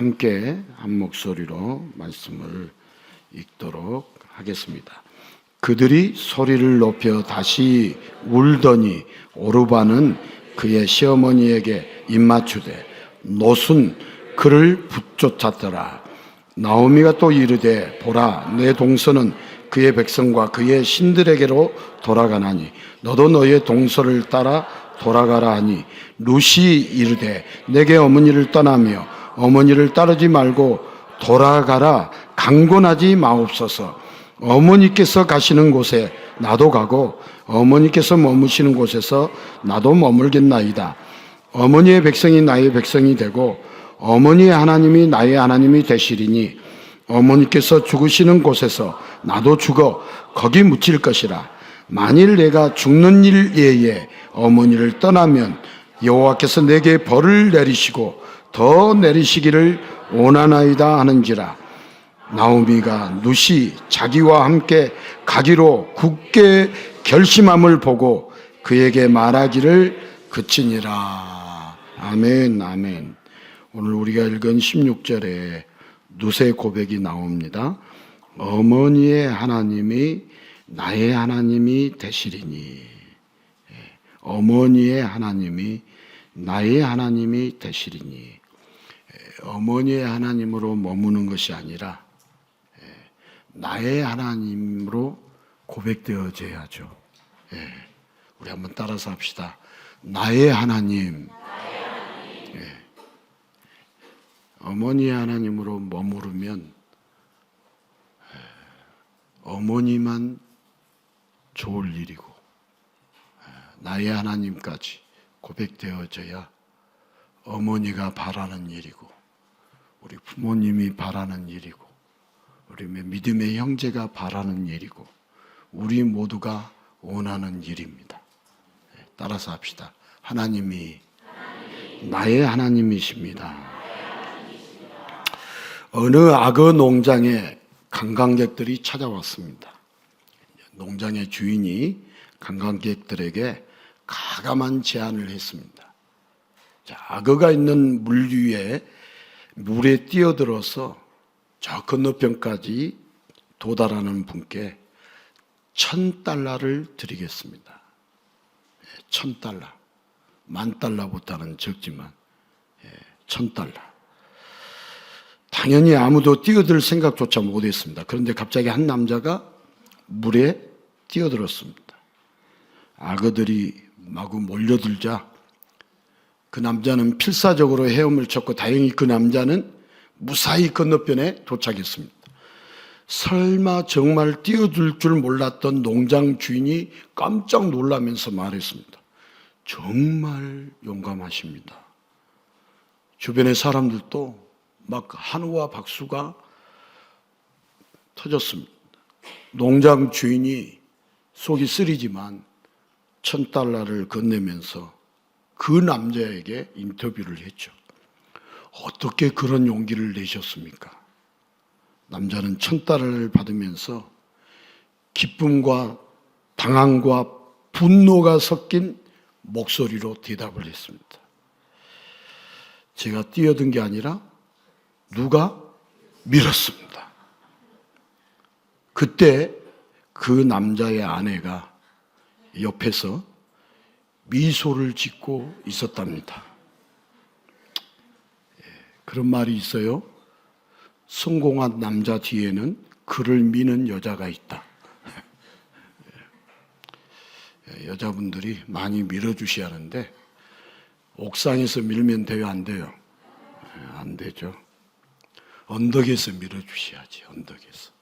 함께 한 목소리로 말씀을 읽도록 하겠습니다. 그들이 소리를 높여 다시 울더니 오르바는 그의 시어머니에게 입맞추되 롯은 그를 붙쫓았더라. 나오미가 또 이르되 보라, 내 동서는 그의 백성과 그의 신들에게로 돌아가나니 너도 너의 동서를 따라 돌아가라 하니 룻이 이르되 내게 어머니를 떠나며 어머니를 따르지 말고 돌아가라 강권하지 마옵소서. 어머니께서 가시는 곳에 나도 가고 어머니께서 머무시는 곳에서 나도 머물겠나이다. 어머니의 백성이 나의 백성이 되고 어머니의 하나님이 나의 하나님이 되시리니 어머니께서 죽으시는 곳에서 나도 죽어 거기 묻힐 것이라. 만일 내가 죽는 일예에 어머니를 떠나면 여호와께서 내게 벌을 내리시고 더 내리시기를 원하나이다 하는지라. 나오미가 룻이 자기와 함께 가기로 굳게 결심함을 보고 그에게 말하기를 그치니라. 아멘, 아멘. 오늘 우리가 읽은 16절에 룻의 고백이 나옵니다. 어머니의 하나님이 나의 하나님이 되시리니. 어머니의 하나님이 나의 하나님이 되시리니. 어머니의 하나님으로 머무는 것이 아니라 나의 하나님으로 고백되어져야죠. 우리 한번 따라서 합시다. 나의 하나님. 어머니의 하나님으로 머무르면 어머니만 좋을 일이고 나의 하나님까지 고백되어져야 어머니가 바라는 일이고 우리 부모님이 바라는 일이고 우리 믿음의 형제가 바라는 일이고 우리 모두가 원하는 일입니다. 따라서 합시다. 하나님이 나의 하나님이십니다. 어느 악어 농장에 관광객들이 찾아왔습니다. 농장의 주인이 관광객들에게 가감한 제안을 했습니다. 자, 악어가 있는 물 위에 물에 뛰어들어서 저 건너편까지 도달하는 분께 $1,000를 드리겠습니다. $1,000. $10,000보다는 적지만 $1,000. 당연히 아무도 뛰어들 생각조차 못했습니다. 그런데 갑자기 한 남자가 물에 뛰어들었습니다. 악어들이 마구 몰려들자 그 남자는 필사적으로 헤엄을 쳤고 다행히 그 남자는 무사히 건너편에 도착했습니다. 설마 정말 뛰어들 줄 몰랐던 농장 주인이 깜짝 놀라면서 말했습니다. 정말 용감하십니다. 주변의 사람들도 막 한우와 박수가 터졌습니다. 농장 주인이 속이 쓰리지만 $1,000를 건네면서 그 남자에게 인터뷰를 했죠. 어떻게 그런 용기를 내셨습니까? 남자는 $1,000를 받으면서 기쁨과 당황과 분노가 섞인 목소리로 대답을 했습니다. 제가 뛰어든 게 아니라 누가 밀었습니다. 그때 그 남자의 아내가 옆에서 미소를 짓고 있었답니다. 그런 말이 있어요. 성공한 남자 뒤에는 그를 미는 여자가 있다. 여자분들이 많이 밀어주셔야 하는데 옥상에서 밀면 돼요, 안 돼요? 안 되죠. 언덕에서 밀어주셔야지. 언덕에서.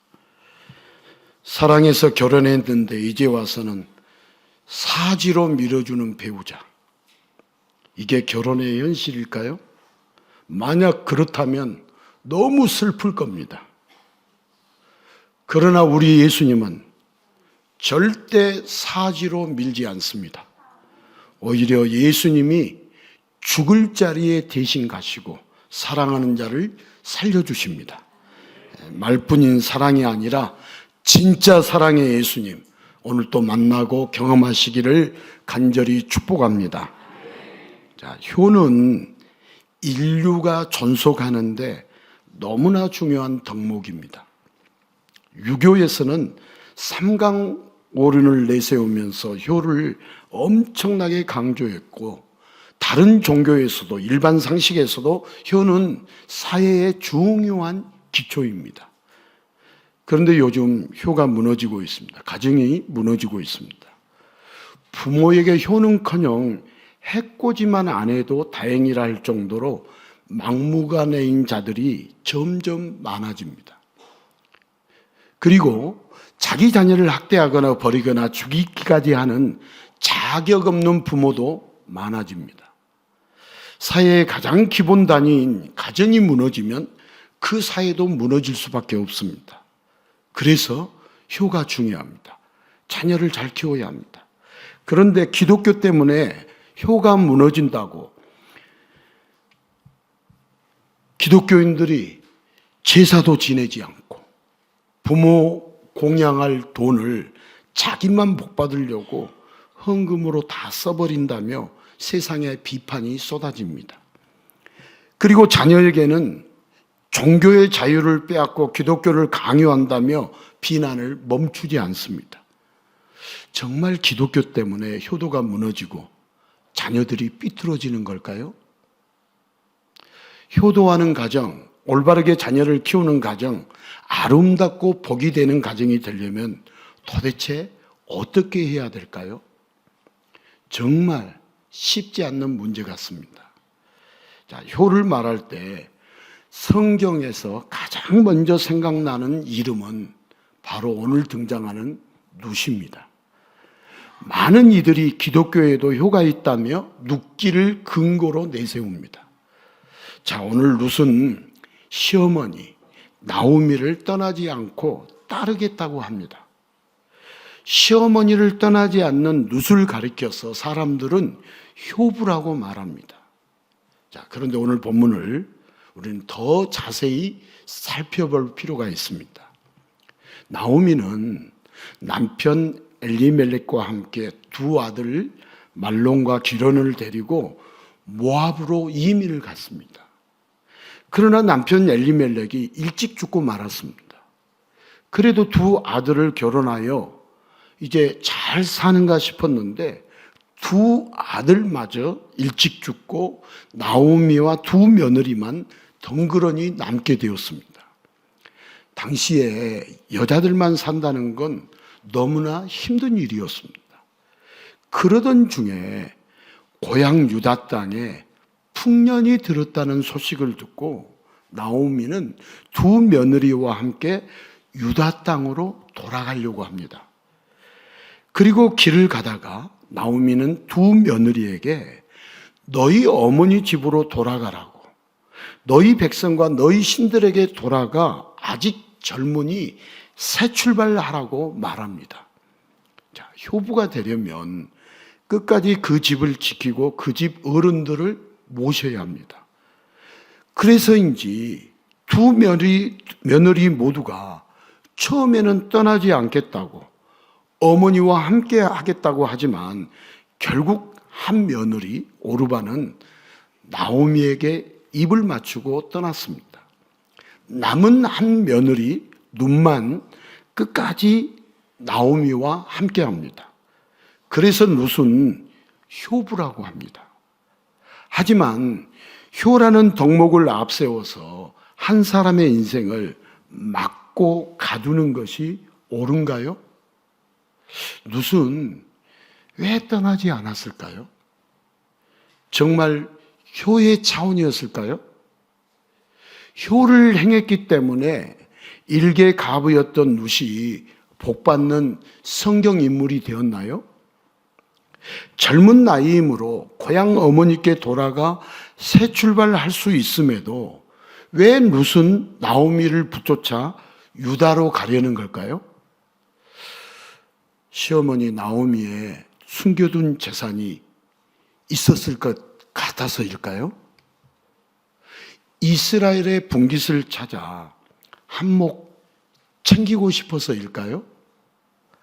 사랑해서 결혼했는데 이제 와서는 사지로 밀어주는 배우자. 이게 결혼의 현실일까요? 만약 그렇다면 너무 슬플 겁니다. 그러나 우리 예수님은 절대 사지로 밀지 않습니다. 오히려 예수님이 죽을 자리에 대신 가시고 사랑하는 자를 살려주십니다. 말뿐인 사랑이 아니라 진짜 사랑의 예수님, 오늘 또 만나고 경험하시기를 간절히 축복합니다. 자, 효는 인류가 존속하는데 너무나 중요한 덕목입니다. 유교에서는 삼강오륜을 내세우면서 효를 엄청나게 강조했고, 다른 종교에서도, 일반 상식에서도 효는 사회의 중요한 기초입니다. 그런데 요즘 효가 무너지고 있습니다. 가정이 무너지고 있습니다. 부모에게 효는커녕 해코지만 안 해도 다행이라 할 정도로 막무가내인 자들이 점점 많아집니다. 그리고 자기 자녀를 학대하거나 버리거나 죽이기까지 하는 자격 없는 부모도 많아집니다. 사회의 가장 기본 단위인 가정이 무너지면 그 사회도 무너질 수밖에 없습니다. 그래서 효가 중요합니다. 자녀를 잘 키워야 합니다. 그런데 기독교 때문에 효가 무너진다고 기독교인들이 제사도 지내지 않고 부모 공양할 돈을 자기만 복받으려고 헌금으로 다 써버린다며 세상에 비판이 쏟아집니다. 그리고 자녀에게는 종교의 자유를 빼앗고 기독교를 강요한다며 비난을 멈추지 않습니다. 정말 기독교 때문에 효도가 무너지고 자녀들이 삐뚤어지는 걸까요? 효도하는 가정, 올바르게 자녀를 키우는 가정, 아름답고 복이 되는 가정이 되려면 도대체 어떻게 해야 될까요? 정말 쉽지 않는 문제 같습니다. 자, 효를 말할 때 성경에서 가장 먼저 생각나는 이름은 바로 오늘 등장하는 룻입니다. 많은 이들이 기독교에도 효가 있다며 룻기를 근거로 내세웁니다. 자, 오늘 룻은 시어머니 나오미를 떠나지 않고 따르겠다고 합니다. 시어머니를 떠나지 않는 룻을 가리켜서 사람들은 효부라고 말합니다. 자, 그런데 오늘 본문을 우리는 더 자세히 살펴볼 필요가 있습니다. 나오미는 남편 엘리멜렉과 함께 두 아들 말론과 기론을 데리고 모압으로 이민을 갔습니다. 그러나 남편 엘리멜렉이 일찍 죽고 말았습니다. 그래도 두 아들을 결혼하여 이제 잘 사는가 싶었는데 두 아들마저 일찍 죽고 나오미와 두 며느리만 덩그러니 남게 되었습니다. 당시에 여자들만 산다는 건 너무나 힘든 일이었습니다. 그러던 중에 고향 유다 땅에 풍년이 들었다는 소식을 듣고 나오미는 두 며느리와 함께 유다 땅으로 돌아가려고 합니다. 그리고 길을 가다가 나오미는 두 며느리에게 너희 어머니 집으로 돌아가라고, 너희 백성과 너희 신들에게 돌아가 아직 젊으니 새 출발하라고 말합니다. 자, 효부가 되려면 끝까지 그 집을 지키고 그 집 어른들을 모셔야 합니다. 그래서인지 두 며느리 모두가 처음에는 떠나지 않겠다고 어머니와 함께 하겠다고 하지만 결국 한 며느리 오르바는 나오미에게 입을 맞추고 떠났습니다. 남은 한 며느리 룻만 끝까지 나오미와 함께 합니다. 그래서 룻은 효부라고 합니다. 하지만 효라는 덕목을 앞세워서 한 사람의 인생을 막고 가두는 것이 옳은가요? 룻은 왜 떠나지 않았을까요? 정말 효의 차원이었을까요? 효를 행했기 때문에 일개 가부였던 룻이 복받는 성경 인물이 되었나요? 젊은 나이이므로 고향 어머니께 돌아가 새 출발할 수 있음에도 왜 룻은 나오미를 붙쫓아 유다로 가려는 걸까요? 시어머니 나오미의 숨겨둔 재산이 있었을 것 같아서일까요? 이스라엘의 분깃을 찾아 한몫 챙기고 싶어서일까요?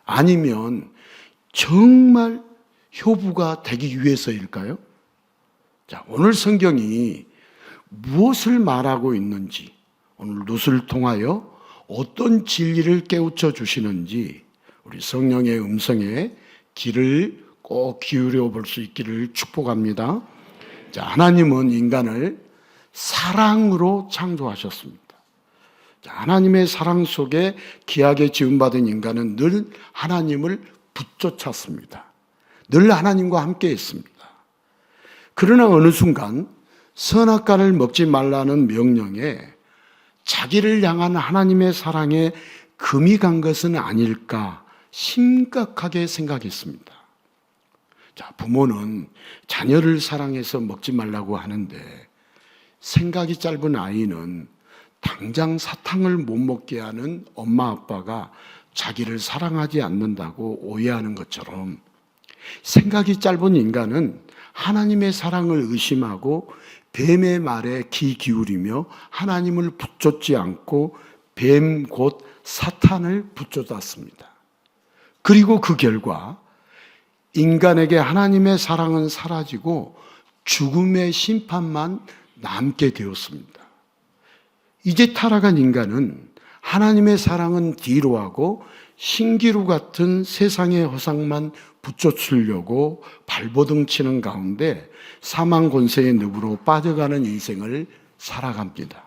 아니면 정말 효부가 되기 위해서일까요? 자, 오늘 성경이 무엇을 말하고 있는지 오늘 룻을 통하여 어떤 진리를 깨우쳐 주시는지 우리 성령의 음성에 귀를 꼭 기울여 볼 수 있기를 축복합니다. 자, 하나님은 인간을 사랑으로 창조하셨습니다. 자, 하나님의 사랑 속에 귀하게 지음받은 인간은 늘 하나님을 붙쫓았습니다. 늘 하나님과 함께 했습니다. 그러나 어느 순간 선악과를 먹지 말라는 명령에 자기를 향한 하나님의 사랑에 금이 간 것은 아닐까 심각하게 생각했습니다. 자, 부모는 자녀를 사랑해서 먹지 말라고 하는데 생각이 짧은 아이는 당장 사탕을 못 먹게 하는 엄마 아빠가 자기를 사랑하지 않는다고 오해하는 것처럼 생각이 짧은 인간은 하나님의 사랑을 의심하고 뱀의 말에 귀 기울이며 하나님을 붙잡지 않고 뱀 곧 사탄을 붙잡았습니다. 그리고 그 결과 인간에게 하나님의 사랑은 사라지고 죽음의 심판만 남게 되었습니다. 이제 타락한 인간은 하나님의 사랑은 뒤로 하고 신기루 같은 세상의 허상만 붙여주려고 발버둥 치는 가운데 사망 권세의 늪으로 빠져가는 인생을 살아갑니다.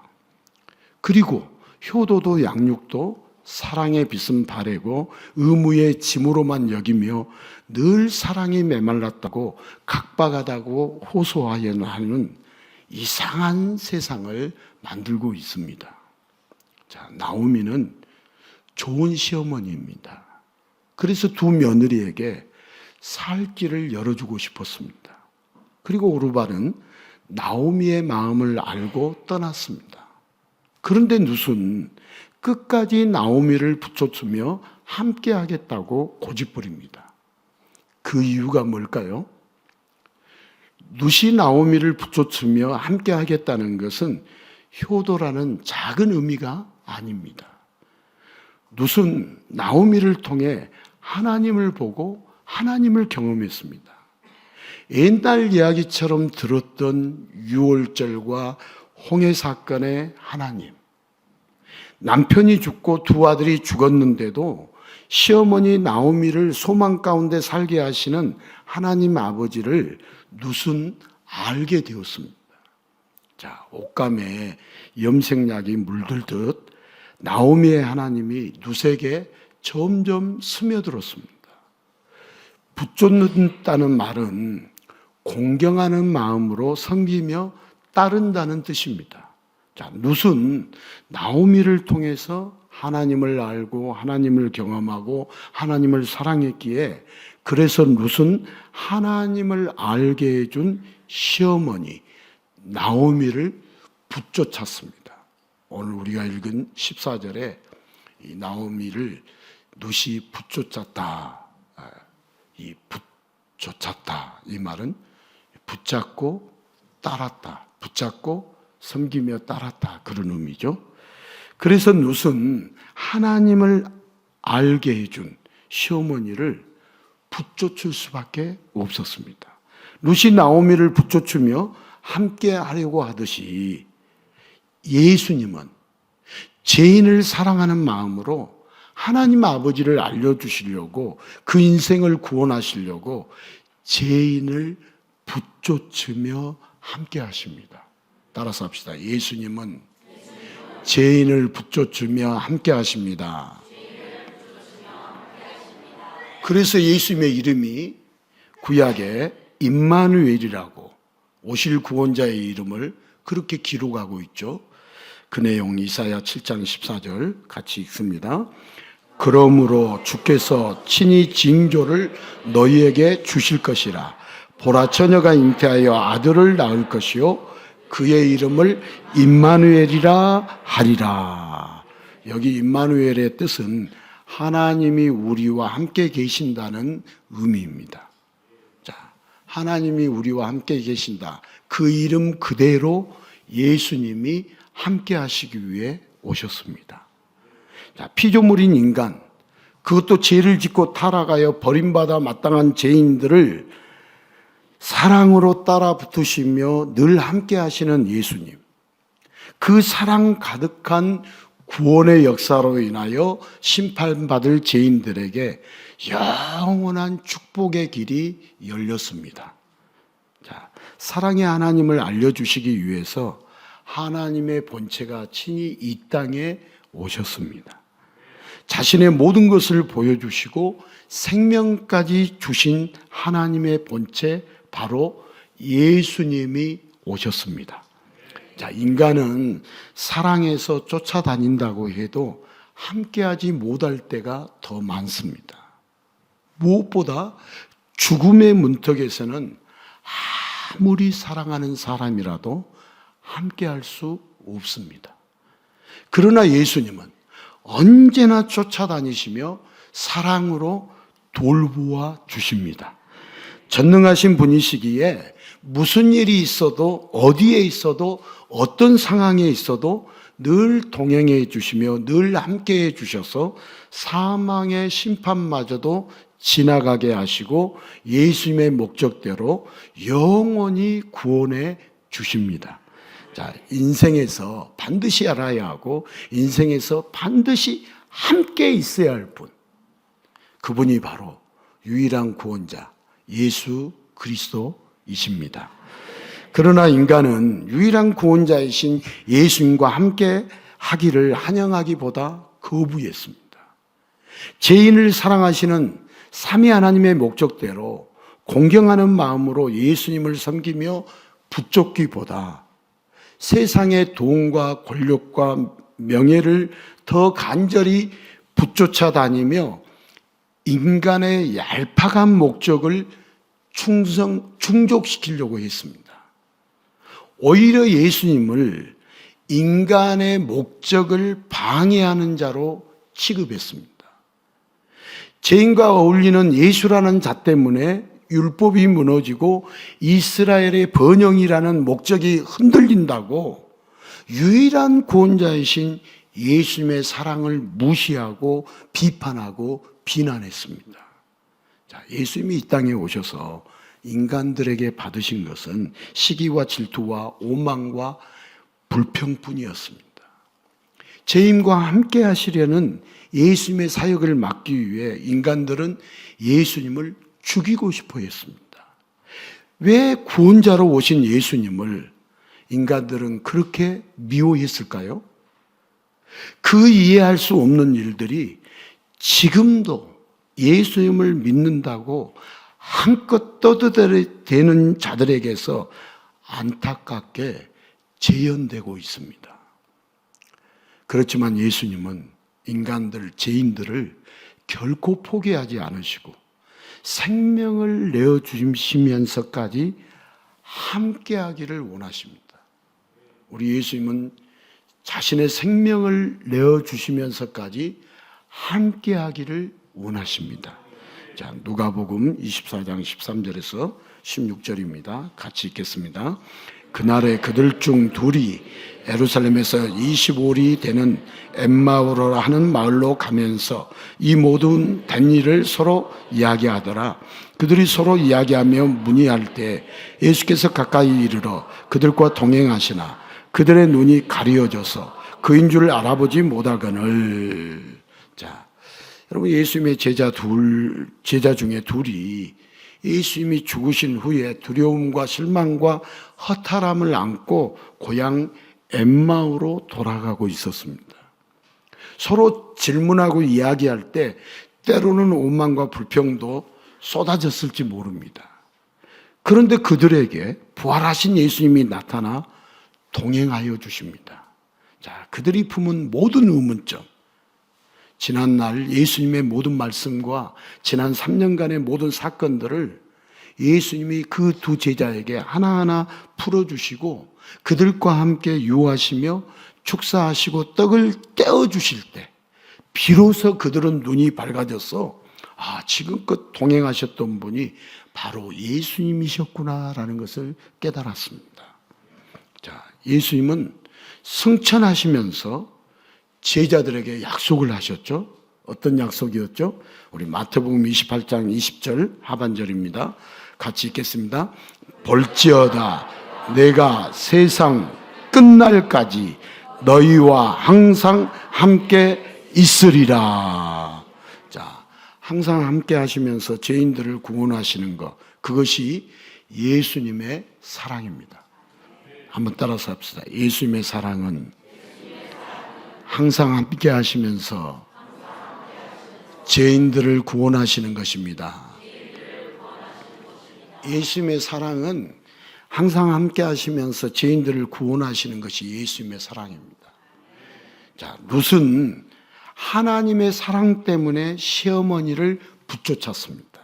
그리고 효도도 양육도 사랑의 빛은 바래고 의무의 짐으로만 여기며 늘 사랑이 메말랐다고 각박하다고 호소하여 하는 이상한 세상을 만들고 있습니다. 자, 나오미는 좋은 시어머니입니다. 그래서 두 며느리에게 살 길을 열어주고 싶었습니다. 그리고 오르바는 나오미의 마음을 알고 떠났습니다. 그런데 룻은 끝까지 나오미를 붙여주며 함께 하겠다고 고집부립니다. 그 이유가 뭘까요? 룻이 나오미를 붙여주며 함께 하겠다는 것은 효도라는 작은 의미가 아닙니다. 룻은 나오미를 통해 하나님을 보고 하나님을 경험했습니다. 옛날 이야기처럼 들었던 유월절과 홍해 사건의 하나님, 남편이 죽고 두 아들이 죽었는데도 시어머니 나오미를 소망 가운데 살게 하시는 하나님 아버지를 룻은 알게 되었습니다. 자, 옷감에 염색약이 물들듯 나오미의 하나님이 룻에게 점점 스며들었습니다. 붙잡는다는 말은 공경하는 마음으로 섬기며 따른다는 뜻입니다. 자, 룻은 나오미를 통해서 하나님을 알고 하나님을 경험하고 하나님을 사랑했기에 그래서 룻은 하나님을 알게 해준 시어머니 나오미를 붙쫓았습니다. 오늘 우리가 읽은 14절에 이 나오미를 룻이 붙쫓았다. 이 붙쫓았다. 이 말은 붙잡고 따랐다. 붙잡고 섬기며 따랐다. 그런 의미죠. 그래서 룻은 하나님을 알게 해준 시어머니를 붙쫓을 수밖에 없었습니다. 룻이 나오미를 붙쫓으며 함께 하려고 하듯이 예수님은 죄인을 사랑하는 마음으로 하나님 아버지를 알려주시려고 그 인생을 구원하시려고 죄인을 붙쫓으며 함께 하십니다. 따라서 합시다. 예수님은 죄인을 붙쫓으며 함께 하십니다. 그래서 예수님의 이름이 구약에 임마누엘이라고 오실 구원자의 이름을 그렇게 기록하고 있죠. 그 내용 이사야 7장 14절 같이 읽습니다. 그러므로 주께서 친히 징조를 너희에게 주실 것이라. 보라 처녀가 잉태하여 아들을 낳을 것이요 그의 이름을 임마누엘이라 하리라. 여기 임마누엘의 뜻은 하나님이 우리와 함께 계신다는 의미입니다. 자, 하나님이 우리와 함께 계신다. 그 이름 그대로 예수님이 함께 하시기 위해 오셨습니다. 자, 피조물인 인간, 그것도 죄를 짓고 타락하여 버림받아 마땅한 죄인들을 사랑으로 따라 붙으시며 늘 함께 하시는 예수님. 그 사랑 가득한 구원의 역사로 인하여 심판받을 죄인들에게 영원한 축복의 길이 열렸습니다. 자, 사랑의 하나님을 알려주시기 위해서 하나님의 본체가 친히 이 땅에 오셨습니다. 자신의 모든 것을 보여주시고 생명까지 주신 하나님의 본체, 바로 예수님이 오셨습니다. 자, 인간은 사랑에서 쫓아다닌다고 해도 함께하지 못할 때가 더 많습니다. 무엇보다 죽음의 문턱에서는 아무리 사랑하는 사람이라도 함께할 수 없습니다. 그러나 예수님은 언제나 쫓아다니시며 사랑으로 돌보아 주십니다. 전능하신 분이시기에 무슨 일이 있어도, 어디에 있어도, 어떤 상황에 있어도 늘 동행해 주시며 늘 함께해 주셔서 사망의 심판마저도 지나가게 하시고 예수님의 목적대로 영원히 구원해 주십니다. 자, 인생에서 반드시 알아야 하고 인생에서 반드시 함께 있어야 할 분, 그분이 바로 유일한 구원자 예수 그리스도이십니다. 그러나 인간은 유일한 구원자이신 예수님과 함께 하기를 환영하기보다 거부했습니다. 죄인을 사랑하시는 삼위 하나님의 목적대로 공경하는 마음으로 예수님을 섬기며 붙잡기보다 세상의 돈과 권력과 명예를 더 간절히 붙쫓아 다니며 인간의 얄팍한 목적을 충족시키려고 했습니다. 오히려 예수님을 인간의 목적을 방해하는 자로 취급했습니다. 죄인과 어울리는 예수라는 자 때문에 율법이 무너지고 이스라엘의 번영이라는 목적이 흔들린다고 유일한 구원자이신 예수님의 사랑을 무시하고 비판하고 비난했습니다. 자, 예수님이 이 땅에 오셔서 인간들에게 받으신 것은 시기와 질투와 오만과 불평뿐이었습니다. 죄인과 함께 하시려는 예수님의 사역을 막기 위해 인간들은 예수님을 죽이고 싶어 했습니다. 왜 구원자로 오신 예수님을 인간들은 그렇게 미워했을까요? 그 이해할 수 없는 일들이 지금도 예수님을 믿는다고 한껏 떠들어대는 자들에게서 안타깝게 재현되고 있습니다. 그렇지만 예수님은 인간들, 죄인들을 결코 포기하지 않으시고 생명을 내어주시면서까지 함께하기를 원하십니다. 우리 예수님은 자신의 생명을 내어주시면서까지 함께하기를 원하십니다. 자, 누가복음 24장 13절에서 16절입니다. 같이 읽겠습니다. 그날에 그들 중 둘이 예루살렘에서 25里되는 엠마오라 하는 마을로 가면서 이 모든 된 일을 서로 이야기하더라. 그들이 서로 이야기하며 문의할 때 예수께서 가까이 이르러 그들과 동행하시나 그들의 눈이 가려져서 그인 줄 알아보지 못하거늘. 자, 여러분, 예수님의 제자 중에 둘이 예수님이 죽으신 후에 두려움과 실망과 허탈함을 안고 고향 엠마오로 돌아가고 있었습니다. 서로 질문하고 이야기할 때 때로는 오만과 불평도 쏟아졌을지 모릅니다. 그런데 그들에게 부활하신 예수님이 나타나 동행하여 주십니다. 자, 그들이 품은 모든 의문점, 지난날 예수님의 모든 말씀과 지난 3년간의 모든 사건들을 예수님이 그 두 제자에게 하나하나 풀어주시고 그들과 함께 유하시며 축사하시고 떡을 떼어주실 때 비로소 그들은 눈이 밝아져서 지금껏 동행하셨던 분이 바로 예수님이셨구나라는 것을 깨달았습니다. 자, 예수님은 승천하시면서 제자들에게 약속을 하셨죠. 어떤 약속이었죠? 우리 마태복음 28장 20절 하반절입니다. 같이 읽겠습니다. 볼지어다 내가 세상 끝날까지 너희와 항상 함께 있으리라. 자, 항상 함께 하시면서 죄인들을 구원하시는 것, 그것이 예수님의 사랑입니다. 한번 따라서 합시다. 예수님의 사랑은 항상 함께 하시면서 죄인들을 구원하시는 것입니다. 예수님의 사랑은 항상 함께 하시면서 죄인들을 구원하시는 것이 예수님의 사랑입니다. 자, 룻은 하나님의 사랑 때문에 시어머니를 붙쫓았습니다.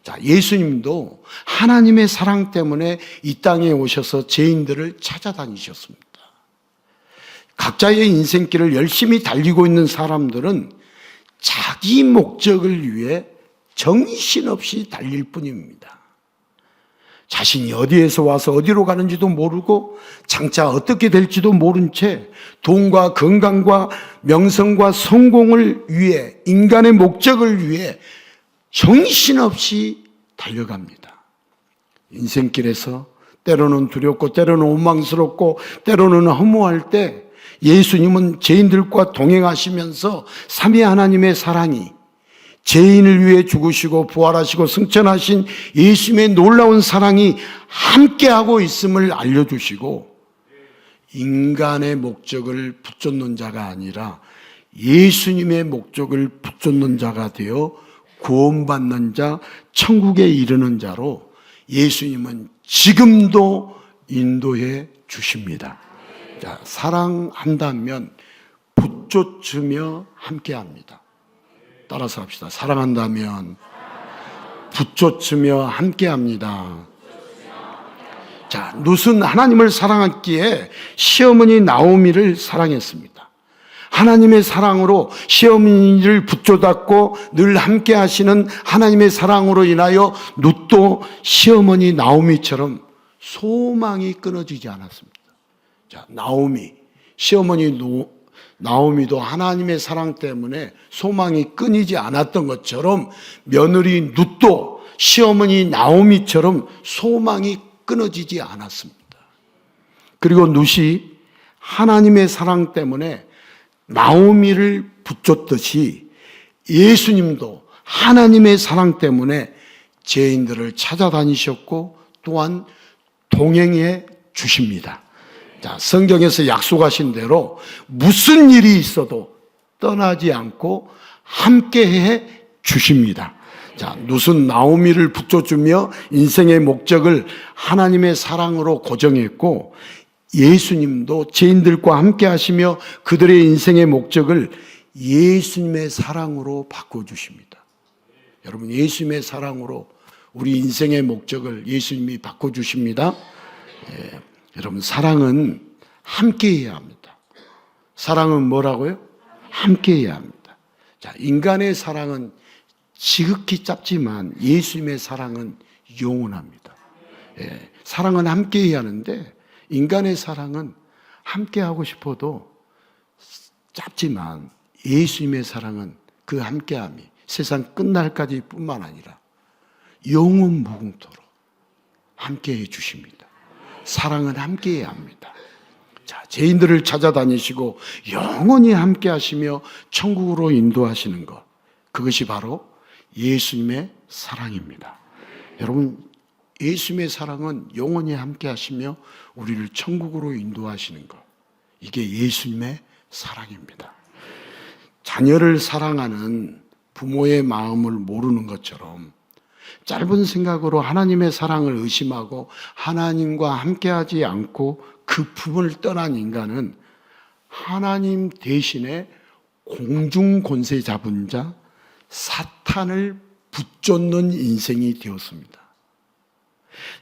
자, 예수님도 하나님의 사랑 때문에 이 땅에 오셔서 죄인들을 찾아다니셨습니다. 각자의 인생길을 열심히 달리고 있는 사람들은 자기 목적을 위해 정신없이 달릴 뿐입니다. 자신이 어디에서 와서 어디로 가는지도 모르고 장차 어떻게 될지도 모른 채 돈과 건강과 명성과 성공을 위해, 인간의 목적을 위해 정신없이 달려갑니다. 인생길에서 때로는 두렵고 때로는 원망스럽고 때로는 허무할 때 예수님은 죄인들과 동행하시면서 삼위 하나님의 사랑이, 죄인을 위해 죽으시고 부활하시고 승천하신 예수님의 놀라운 사랑이 함께하고 있음을 알려주시고, 인간의 목적을 붙잡는 자가 아니라 예수님의 목적을 붙잡는 자가 되어 구원받는 자, 천국에 이르는 자로 예수님은 지금도 인도해 주십니다. 자, 사랑한다면 붙쫓으며 함께합니다. 따라서 합시다. 사랑한다면 붙쫓으며 함께합니다. 자, 룻은 하나님을 사랑했기에 시어머니 나오미를 사랑했습니다. 하나님의 사랑으로 시어머니를 붙잡고 늘 함께 하시는 하나님의 사랑으로 인하여 룻도 시어머니 나오미처럼 소망이 끊어지지 않았습니다. 자, 시어머니 나오미도 하나님의 사랑 때문에 소망이 끊이지 않았던 것처럼 며느리 룻도 시어머니 나오미처럼 소망이 끊어지지 않았습니다. 그리고 룻이 하나님의 사랑 때문에 나오미를 붙잡듯이 예수님도 하나님의 사랑 때문에 죄인들을 찾아다니셨고 또한 동행해 주십니다. 자, 성경에서 약속하신 대로 무슨 일이 있어도 떠나지 않고 함께해 주십니다. 자, 룻은 나오미를 붙여주며 인생의 목적을 하나님의 사랑으로 고정했고, 예수님도 죄인들과 함께 하시며 그들의 인생의 목적을 예수님의 사랑으로 바꿔주십니다. 여러분, 예수님의 사랑으로 우리 인생의 목적을 예수님이 바꿔주십니다. 여러분, 사랑은 함께해야 합니다. 사랑은 뭐라고요? 함께해야 합니다. 자, 인간의 사랑은 지극히 짧지만 예수님의 사랑은 영원합니다. 사랑은 함께해야 하는데 인간의 사랑은 함께하고 싶어도 짧지만 예수님의 사랑은 그 함께함이 세상 끝날까지 뿐만 아니라 영원 무궁토록 함께해 주십니다. 사랑은 함께해야 합니다. 자, 죄인들을 찾아다니시고 영원히 함께하시며 천국으로 인도하시는 것, 그것이 바로 예수님의 사랑입니다. 여러분, 예수님의 사랑은 영원히 함께하시며 우리를 천국으로 인도하시는 것, 이게 예수님의 사랑입니다. 자녀를 사랑하는 부모의 마음을 모르는 것처럼 짧은 생각으로 하나님의 사랑을 의심하고 하나님과 함께하지 않고 그 품을 떠난 인간은 하나님 대신에 공중 권세 잡은 자 사탄을 붙잡는 인생이 되었습니다.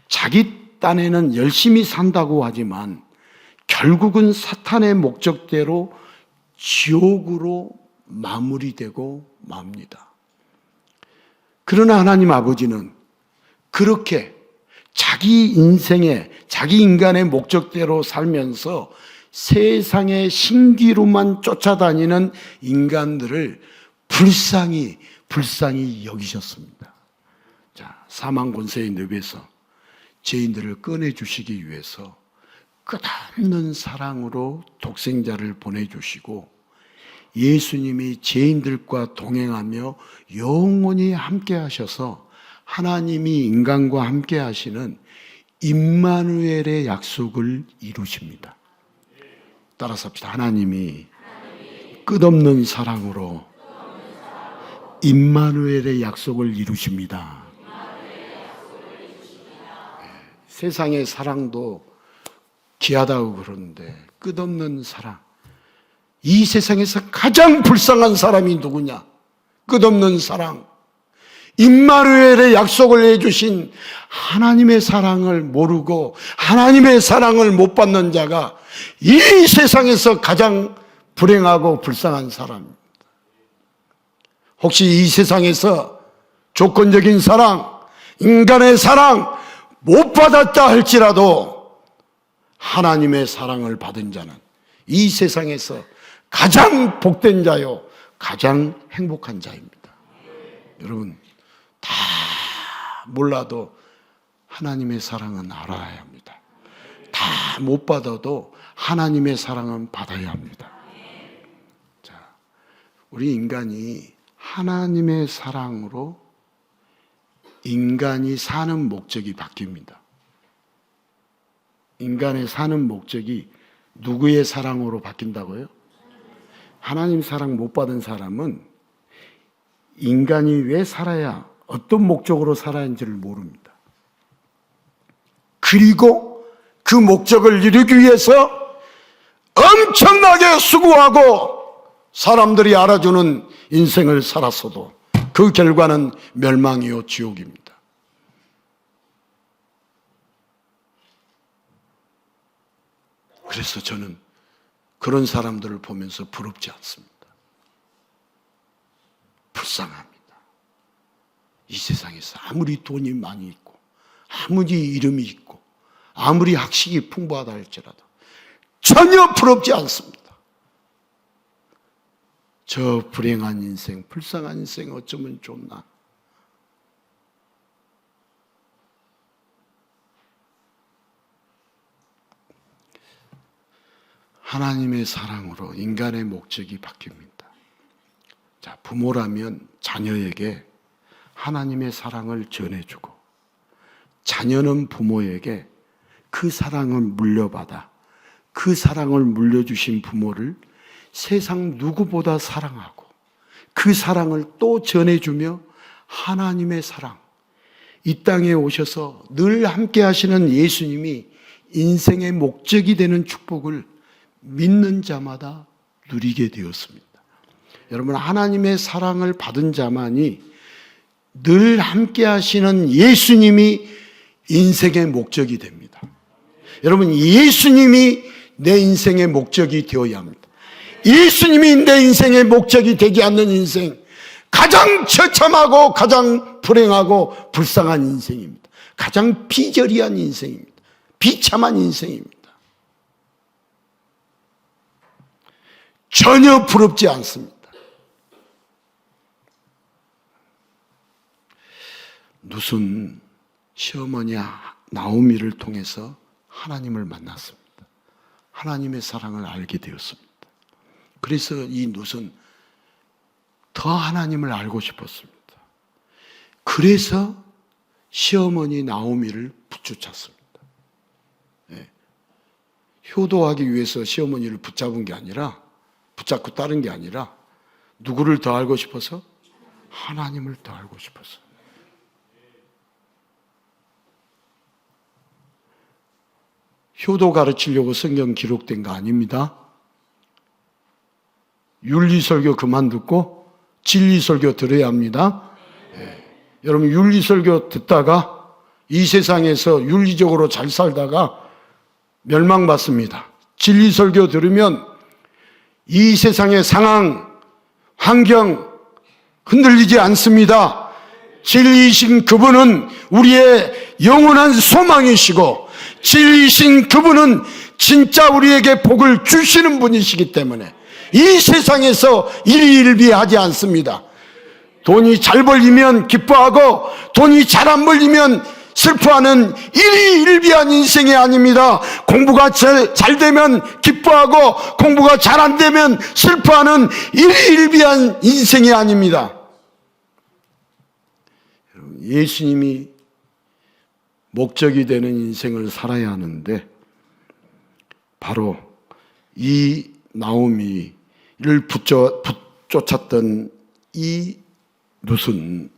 자기 딴에는 열심히 산다고 하지만 결국은 사탄의 목적대로 지옥으로 마무리되고 맙니다. 그러나 하나님 아버지는 그렇게 자기 인생에, 자기 인간의 목적대로 살면서 세상의 신기루만 쫓아다니는 인간들을 불쌍히 여기셨습니다. 자, 사망 권세의 늪에서 죄인들을 꺼내주시기 위해서 끝없는 사랑으로 독생자를 보내주시고 예수님이 죄인들과 동행하며 영원히 함께 하셔서 하나님이 인간과 함께 하시는 임마누엘의 약속을 이루십니다. 따라서 합시다. 하나님이 끝없는 사랑으로 임마누엘의 약속을 이루십니다. 세상의 사랑도 귀하다고 그러는데 끝없는 사랑. 이 세상에서 가장 불쌍한 사람이 누구냐? 끝없는 사랑. 임마누엘의 약속을 해주신 하나님의 사랑을 모르고 하나님의 사랑을 못 받는 자가 이 세상에서 가장 불행하고 불쌍한 사람입니다. 혹시 이 세상에서 조건적인 사랑, 인간의 사랑 못 받았다 할지라도 하나님의 사랑을 받은 자는 이 세상에서 가장 복된 자요, 가장 행복한 자입니다. 여러분, 다 몰라도 하나님의 사랑은 알아야 합니다. 다 못 받아도 하나님의 사랑은 받아야 합니다. 자, 우리 인간이 하나님의 사랑으로 인간이 사는 목적이 바뀝니다. 인간의 사는 목적이 누구의 사랑으로 바뀐다고요? 하나님 사랑 못 받은 사람은 인간이 왜 살아야, 어떤 목적으로 살아야 하는지를 모릅니다. 그리고 그 목적을 이루기 위해서 엄청나게 수고하고 사람들이 알아주는 인생을 살았어도 그 결과는 멸망이요 지옥입니다. 그래서 저는 그런 사람들을 보면서 부럽지 않습니다. 불쌍합니다. 이 세상에서 아무리 돈이 많이 있고 아무리 이름이 있고 아무리 학식이 풍부하다 할지라도 전혀 부럽지 않습니다. 저 불행한 인생, 불쌍한 인생 어쩌면 좋나. 하나님의 사랑으로 인간의 목적이 바뀝니다. 자, 부모라면 자녀에게 하나님의 사랑을 전해주고 자녀는 부모에게 그 사랑을 물려받아 그 사랑을 물려주신 부모를 세상 누구보다 사랑하고 그 사랑을 또 전해주며 하나님의 사랑, 이 땅에 오셔서 늘 함께 하시는 예수님이 인생의 목적이 되는 축복을 믿는 자마다 누리게 되었습니다. 여러분, 하나님의 사랑을 받은 자만이 늘 함께 하시는 예수님이 인생의 목적이 됩니다. 여러분, 예수님이 내 인생의 목적이 되어야 합니다. 예수님이 내 인생의 목적이 되지 않는 인생, 가장 처참하고 가장 불행하고 불쌍한 인생입니다. 가장 비절이한 인생입니다. 비참한 인생입니다. 전혀 부럽지 않습니다. 룻은 시어머니 나오미를 통해서 하나님을 만났습니다. 하나님의 사랑을 알게 되었습니다. 그래서 이 룻은 더 하나님을 알고 싶었습니다. 그래서 시어머니 나오미를 붙여찼습니다. 네. 효도하기 위해서 시어머니를 붙잡은 게 아니라, 붙잡고 따른 게 아니라 누구를 더 알고 싶어서? 하나님을 더 알고 싶어서. 효도 가르치려고 성경 기록된 거 아닙니다. 윤리설교 그만 듣고 진리설교 들어야 합니다. 네. 여러분, 윤리설교 듣다가 이 세상에서 윤리적으로 잘 살다가 멸망받습니다. 진리설교 들으면 이 세상의 상황, 환경 흔들리지 않습니다. 진리이신 그분은 우리의 영원한 소망이시고 진리이신 그분은 진짜 우리에게 복을 주시는 분이시기 때문에 이 세상에서 일희일비하지 않습니다. 돈이 잘 벌리면 기뻐하고 돈이 잘 안 벌리면 슬퍼하는 일희일비한 인생이 아닙니다. 공부가 잘 되면 기뻐하고 공부가 잘 안 되면 슬퍼하는 일희일비한 인생이 아닙니다. 예수님이 목적이 되는 인생을 살아야 하는데 바로 이 나오미를 쫓았던 이 룻은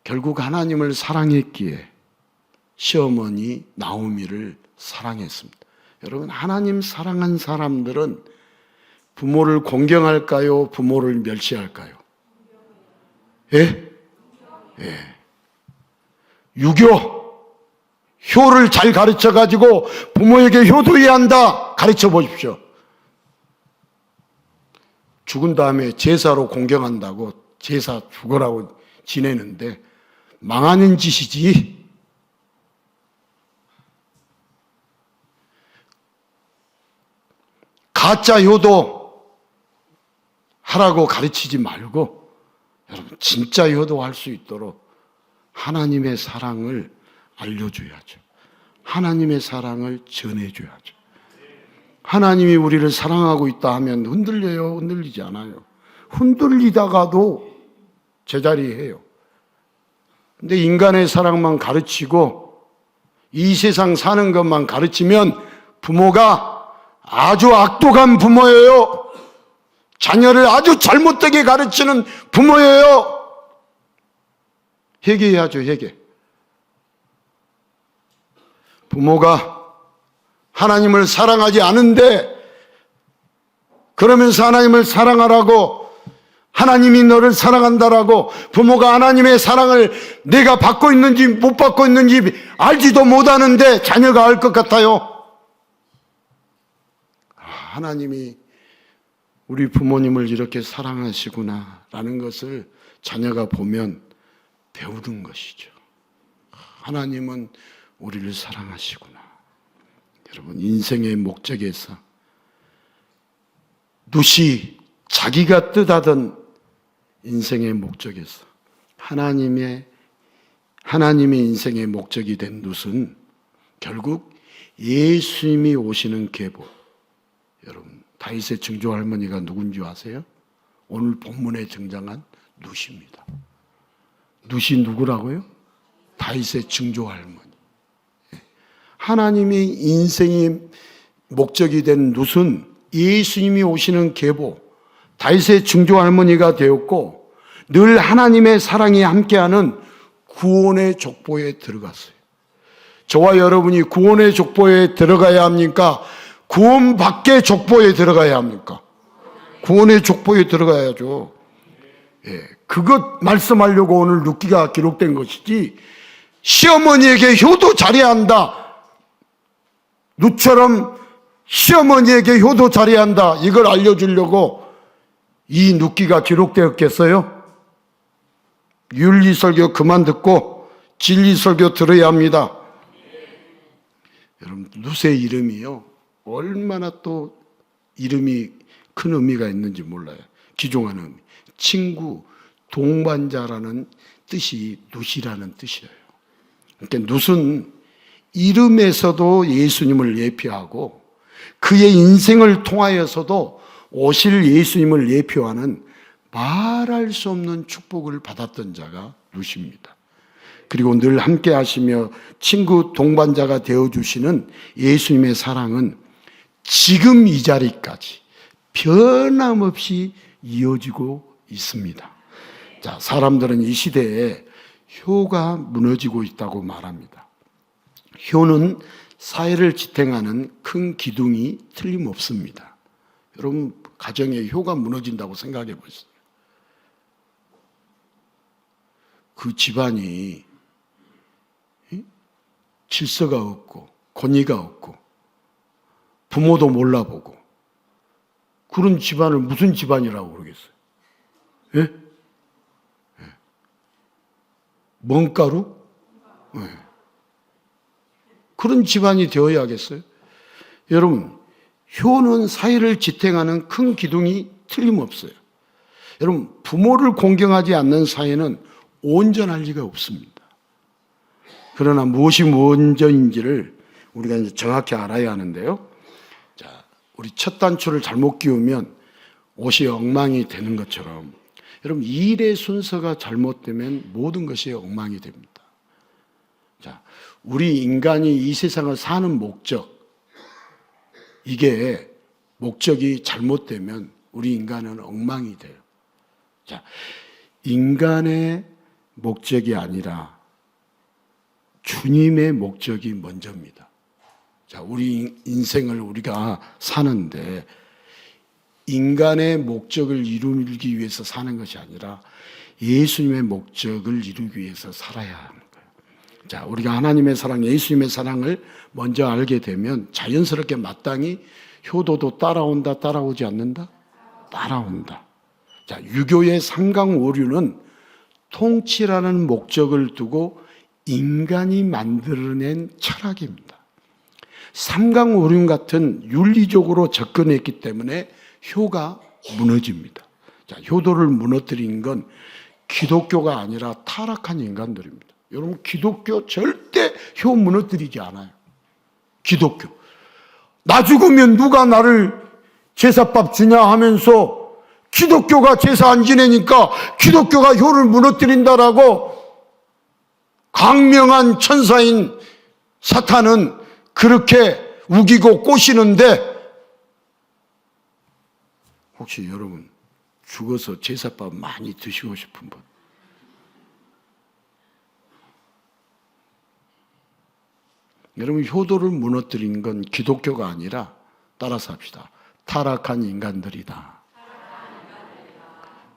결국 하나님을 사랑했기에 시어머니 나오미를 사랑했습니다. 여러분, 하나님 사랑한 사람들은 부모를 공경할까요? 부모를 멸시할까요? 예? 예. 유교, 효를 잘 가르쳐 가지고 부모에게 효도해야 한다 가르쳐 보십시오. 죽은 다음에 제사로 공경한다고 제사 죽으라고 지내는데 망하는 짓이지. 가짜 효도 하라고 가르치지 말고 여러분 진짜 효도할 수 있도록 하나님의 사랑을 알려줘야죠. 하나님의 사랑을 전해줘야죠. 하나님이 우리를 사랑하고 있다 하면 흔들려요? 흔들리지 않아요. 흔들리다가도 제자리에 요 근데 인간의 사랑만 가르치고 이 세상 사는 것만 가르치면 부모가 아주 악독한 부모예요. 자녀를 아주 잘못되게 가르치는 부모예요. 회개해야죠, 회개. 부모가 하나님을 사랑하지 않은데 그러면서 하나님을 사랑하라고 하나님이 너를 사랑한다라고 부모가 하나님의 사랑을 내가 받고 있는지 못 받고 있는지 알지도 못하는데 자녀가 알 것 같아요. 하나님이 우리 부모님을 이렇게 사랑하시구나 라는 것을 자녀가 보면 배우는 것이죠. 하나님은 우리를 사랑하시구나. 여러분, 인생의 목적에서 룻이 자기가 뜻하던 인생의 목적에서 하나님의 인생의 목적이 된 룻은 결국 예수님이 오시는 계보. 여러분, 다윗의 증조 할머니가 누군지 아세요? 오늘 본문에 등장한 룻입니다. 룻이 누구라고요? 다윗의 증조 할머니. 하나님의 인생의 목적이 된 룻은 예수님이 오시는 계보, 다윗의 증조 할머니가 되었고 늘 하나님의 사랑이 함께하는 구원의 족보에 들어갔어요. 저와 여러분이 구원의 족보에 들어가야 합니까? 구원 밖의 족보에 들어가야 합니까? 구원의 족보에 들어가야죠. 예, 그것 말씀하려고 오늘 룻기가 기록된 것이지 시어머니에게 효도 잘해야 한다. 룻처럼 시어머니에게 효도 잘해야 한다. 이걸 알려주려고 이 룻기가 기록되었겠어요? 윤리설교 그만 듣고 진리설교 들어야 합니다. 여러분, 룻의 이름이요 얼마나 또 이름이 큰 의미가 있는지 몰라요. 귀중한 의미. 친구, 동반자라는 뜻이 룻이라는 뜻이에요. 그러니까 룻은 이름에서도 예수님을 예표하고 그의 인생을 통하여서도 오실 예수님을 예표하는 말할 수 없는 축복을 받았던 자가 룻입니다. 그리고 늘 함께 하시며 친구 동반자가 되어주시는 예수님의 사랑은 지금 이 자리까지 변함없이 이어지고 있습니다. 자, 사람들은 이 시대에 효가 무너지고 있다고 말합니다. 효는 사회를 지탱하는 큰 기둥이 틀림없습니다. 여러분, 가정에 효가 무너진다고 생각해 보세요. 그 집안이 질서가 없고 권위가 없고 부모도 몰라보고 그런 집안을 무슨 집안이라고 그러겠어요? 예? 예. 멍가루? 예. 그런 집안이 되어야겠어요? 여러분, 효는 사회를 지탱하는 큰 기둥이 틀림없어요. 여러분, 부모를 공경하지 않는 사회는 온전할 리가 없습니다. 그러나 무엇이 먼저인지를 우리가 이제 정확히 알아야 하는데요. 자, 우리 첫 단추를 잘못 끼우면 옷이 엉망이 되는 것처럼 여러분 일의 순서가 잘못되면 모든 것이 엉망이 됩니다. 자, 우리 인간이 이 세상을 사는 목적, 이게 목적이 잘못되면 우리 인간은 엉망이 돼요. 자, 인간의 목적이 아니라 주님의 목적이 먼저입니다. 자, 우리 인생을 우리가 사는데 인간의 목적을 이루기 위해서 사는 것이 아니라 예수님의 목적을 이루기 위해서 살아야 하는 거예요. 자, 우리가 하나님의 사랑, 예수님의 사랑을 먼저 알게 되면 자연스럽게 마땅히 효도도 따라온다, 따라오지 않는다? 따라온다. 자, 유교의 삼강오류는 통치라는 목적을 두고 인간이 만들어낸 철학입니다. 삼강오륜 같은 윤리적으로 접근했기 때문에 효가 무너집니다. 자, 효도를 무너뜨린 건 기독교가 아니라 타락한 인간들입니다. 여러분, 기독교 절대 효 무너뜨리지 않아요. 기독교. 나 죽으면 누가 나를 제사밥 주냐 하면서 기독교가 제사 안 지내니까 기독교가 효를 무너뜨린다라고 강명한 천사인 사탄은 그렇게 우기고 꼬시는데 혹시 여러분 죽어서 제사밥 많이 드시고 싶은 분? 여러분, 효도를 무너뜨린 건 기독교가 아니라 따라서 합시다. 타락한 인간들이다.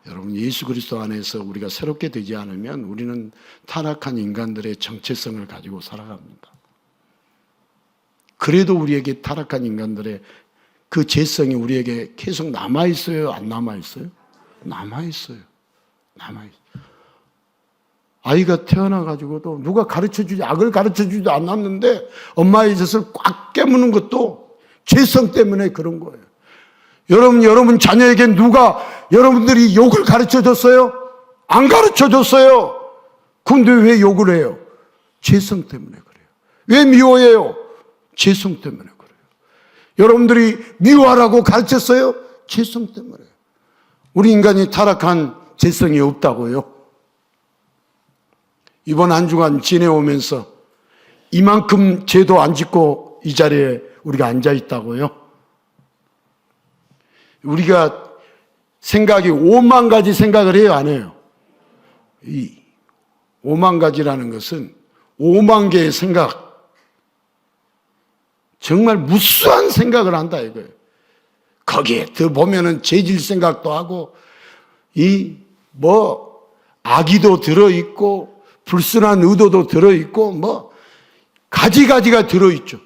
여러분, 예수 그리스도 안에서 우리가 새롭게 되지 않으면 우리는 타락한 인간들의 정체성을 가지고 살아갑니다. 그래도 우리에게 타락한 인간들의 그 죄성이 우리에게 계속 남아있어요? 안 남아있어요? 남아있어요. 남아있어요. 아이가 태어나가지고도 누가 가르쳐주지, 악을 가르쳐주지도 않았는데 엄마의 젖을 꽉 깨무는 것도 죄성 때문에 그런 거예요. 여러분 자녀에게 누가 여러분들이 욕을 가르쳐줬어요? 안 가르쳐줬어요. 근데 왜 욕을 해요? 죄성 때문에 그래요. 왜 미워해요? 죄성 때문에 그래요. 여러분들이 미워하라고 가르쳤어요? 죄성 때문에. 우리 인간이 타락한 죄성이 없다고요? 이번 한 주간 지내오면서 이만큼 죄도 안 짓고 이 자리에 우리가 앉아 있다고요? 우리가 생각이 5만 가지 생각을 해요, 안 해요? 이 5만 가지라는 것은 5만 개의 생각, 정말 무수한 생각을 한다 이거예요. 거기에 더 보면은 죄질 생각도 하고 악의도 들어있고 불순한 의도도 들어있고 가지가지가 들어있죠.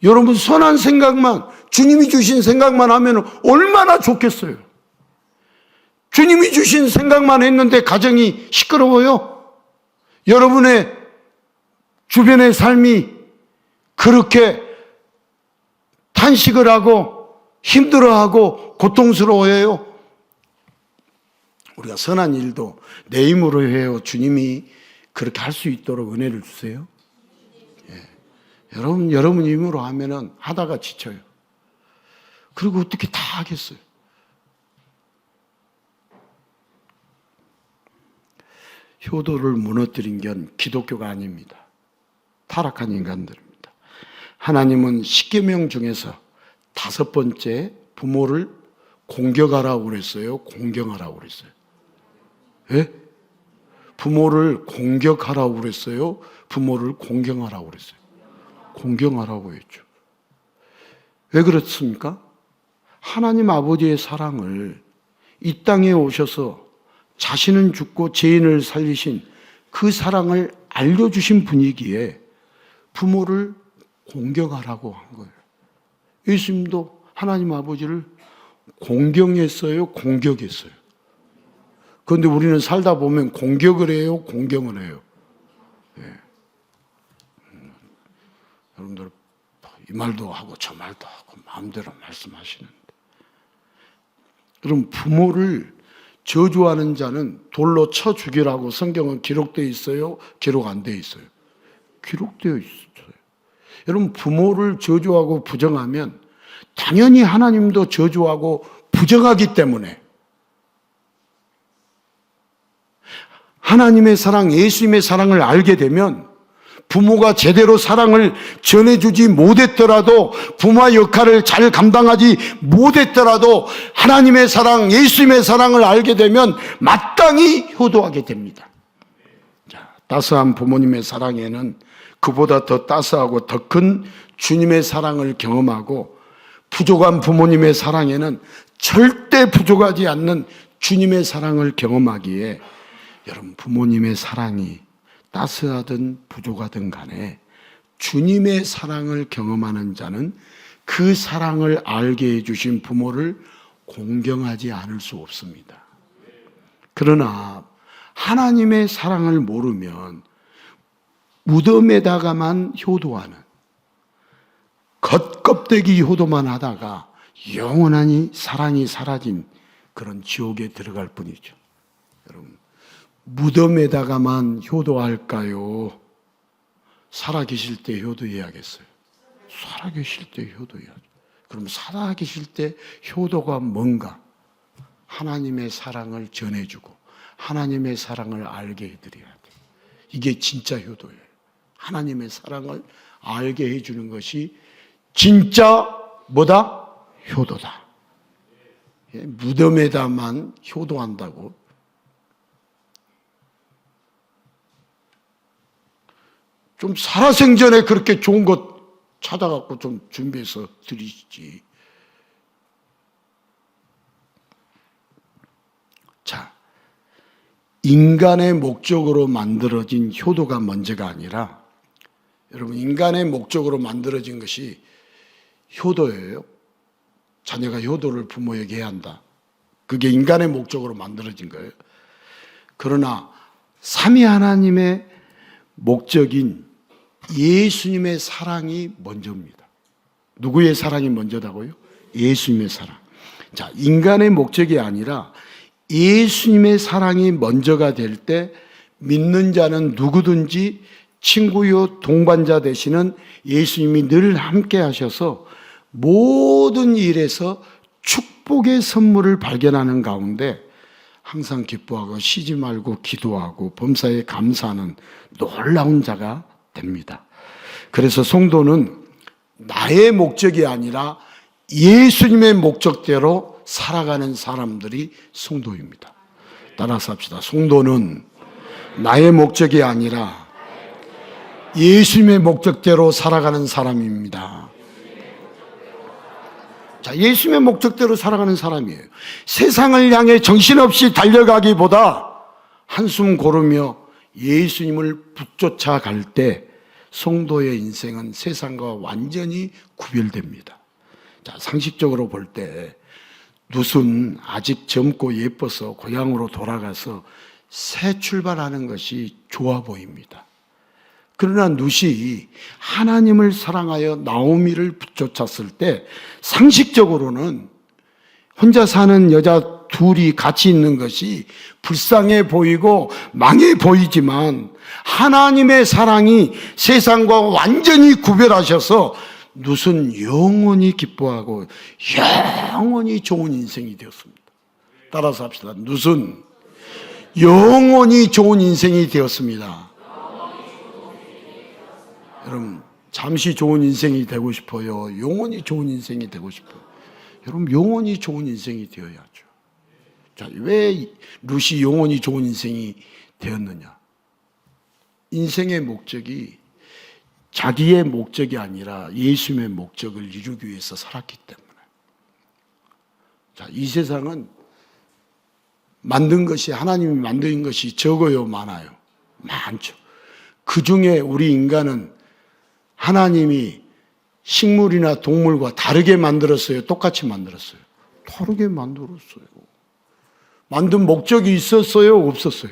여러분, 선한 생각만, 주님이 주신 생각만 하면 얼마나 좋겠어요. 주님이 주신 생각만 했는데 가정이 시끄러워요? 여러분의 주변의 삶이 그렇게 탄식을 하고 힘들어하고 고통스러워해요? 우리가 선한 일도 내 힘으로 해요. 주님이 그렇게 할 수 있도록 은혜를 주세요. 여러분 힘으로 하면은 하다가 지쳐요. 그리고 어떻게 다 하겠어요? 효도를 무너뜨린 건 기독교가 아닙니다. 타락한 인간들입니다. 하나님은 십계명 중에서 5번째 부모를 공격하라고 그랬어요? 공경하라고 그랬어요? 예? 부모를 공격하라고 그랬어요? 부모를 공경하라고 그랬어요? 공경하라고 했죠. 왜 그렇습니까? 하나님 아버지의 사랑을 이 땅에 오셔서 자신은 죽고 죄인을 살리신 그 사랑을 알려주신 분이기에 부모를 공경하라고 한 거예요. 예수님도 하나님 아버지를 공경했어요? 공격했어요? 그런데 우리는 살다 보면 공격을 해요? 공경을 해요? 네. 여러분들 이 말도 하고 저 말도 하고 마음대로 말씀하시는데, 그럼 부모를 저주하는 자는 돌로 쳐 죽이라고 성경은 기록되어 있어요? 기록 안 되어 있어요? 기록되어 있어요. 여러분, 부모를 저주하고 부정하면 당연히 하나님도 저주하고 부정하기 때문에 하나님의 사랑, 예수님의 사랑을 알게 되면 부모가 제대로 사랑을 전해주지 못했더라도, 부모의 역할을 잘 감당하지 못했더라도 하나님의 사랑, 예수님의 사랑을 알게 되면 마땅히 효도하게 됩니다. 자, 따스한 부모님의 사랑에는 그보다 더 따스하고 더 큰 주님의 사랑을 경험하고, 부족한 부모님의 사랑에는 절대 부족하지 않는 주님의 사랑을 경험하기에, 여러분, 부모님의 사랑이 따스하든 부족하든 간에 주님의 사랑을 경험하는 자는 그 사랑을 알게 해주신 부모를 공경하지 않을 수 없습니다. 그러나 하나님의 사랑을 모르면 무덤에다가만 효도하는, 겉껍데기 효도만 하다가 영원히 사랑이 사라진 그런 지옥에 들어갈 뿐이죠. 여러분, 무덤에다가만 효도할까요? 살아계실 때 효도해야겠어요. 살아계실 때 효도해야죠. 그럼 살아계실 때 효도가 뭔가? 하나님의 사랑을 전해주고 하나님의 사랑을 알게 해드려야 돼요. 이게 진짜 효도예요. 하나님의 사랑을 알게 해주는 것이 진짜 뭐다? 효도다. 무덤에다만 효도한다고? 좀 살아생전에 그렇게 좋은 것 찾아갖고 좀 준비해서 드리시지. 자, 인간의 목적으로 만들어진 효도가 문제가 아니라, 여러분, 인간의 목적으로 만들어진 것이 효도예요. 자녀가 효도를 부모에게 해야 한다. 그게 인간의 목적으로 만들어진 거예요. 그러나 삼위 하나님의 목적인 예수님의 사랑이 먼저입니다. 누구의 사랑이 먼저다고요? 예수님의 사랑. 자, 인간의 목적이 아니라 예수님의 사랑이 먼저가 될 때 믿는 자는 누구든지 친구요 동반자 되시는 예수님이 늘 함께 하셔서 모든 일에서 축복의 선물을 발견하는 가운데 항상 기뻐하고 쉬지 말고 기도하고 범사에 감사하는 놀라운 자가 됩니다. 그래서 성도는 나의 목적이 아니라 예수님의 목적대로 살아가는 사람들이 성도입니다. 따라서 합시다. 성도는 나의 목적이 아니라 예수님의 목적대로 살아가는 사람입니다. 자, 예수님의 목적대로 살아가는 사람이에요. 세상을 향해 정신없이 달려가기보다 한숨 고르며 예수님을 붙쫓아갈 때 성도의 인생은 세상과 완전히 구별됩니다. 자, 상식적으로 볼 때 룻은 아직 젊고 예뻐서 고향으로 돌아가서 새 출발하는 것이 좋아 보입니다. 그러나 룻이 하나님을 사랑하여 나오미를 붙여쳤을 때 상식적으로는 혼자 사는 여자 둘이 같이 있는 것이 불쌍해 보이고 망해 보이지만, 하나님의 사랑이 세상과 완전히 구별하셔서 룻은 영원히 기뻐하고 영원히 좋은 인생이 되었습니다. 따라서 합시다. 룻은 영원히 좋은 인생이 되었습니다. 여러분, 잠시 좋은 인생이 되고 싶어요? 영원히 좋은 인생이 되고 싶어요? 여러분, 영원히 좋은 인생이 되어야죠. 자, 왜 룻이 영원히 좋은 인생이 되었느냐? 인생의 목적이 자기의 목적이 아니라 예수님의 목적을 이루기 위해서 살았기 때문에. 자, 이 세상은 만든 것이, 하나님이 만든 것이 적어요, 많아요? 많죠. 그 중에 우리 인간은 하나님이 식물이나 동물과 다르게 만들었어요? 똑같이 만들었어요? 다르게 만들었어요. 만든 목적이 있었어요? 없었어요?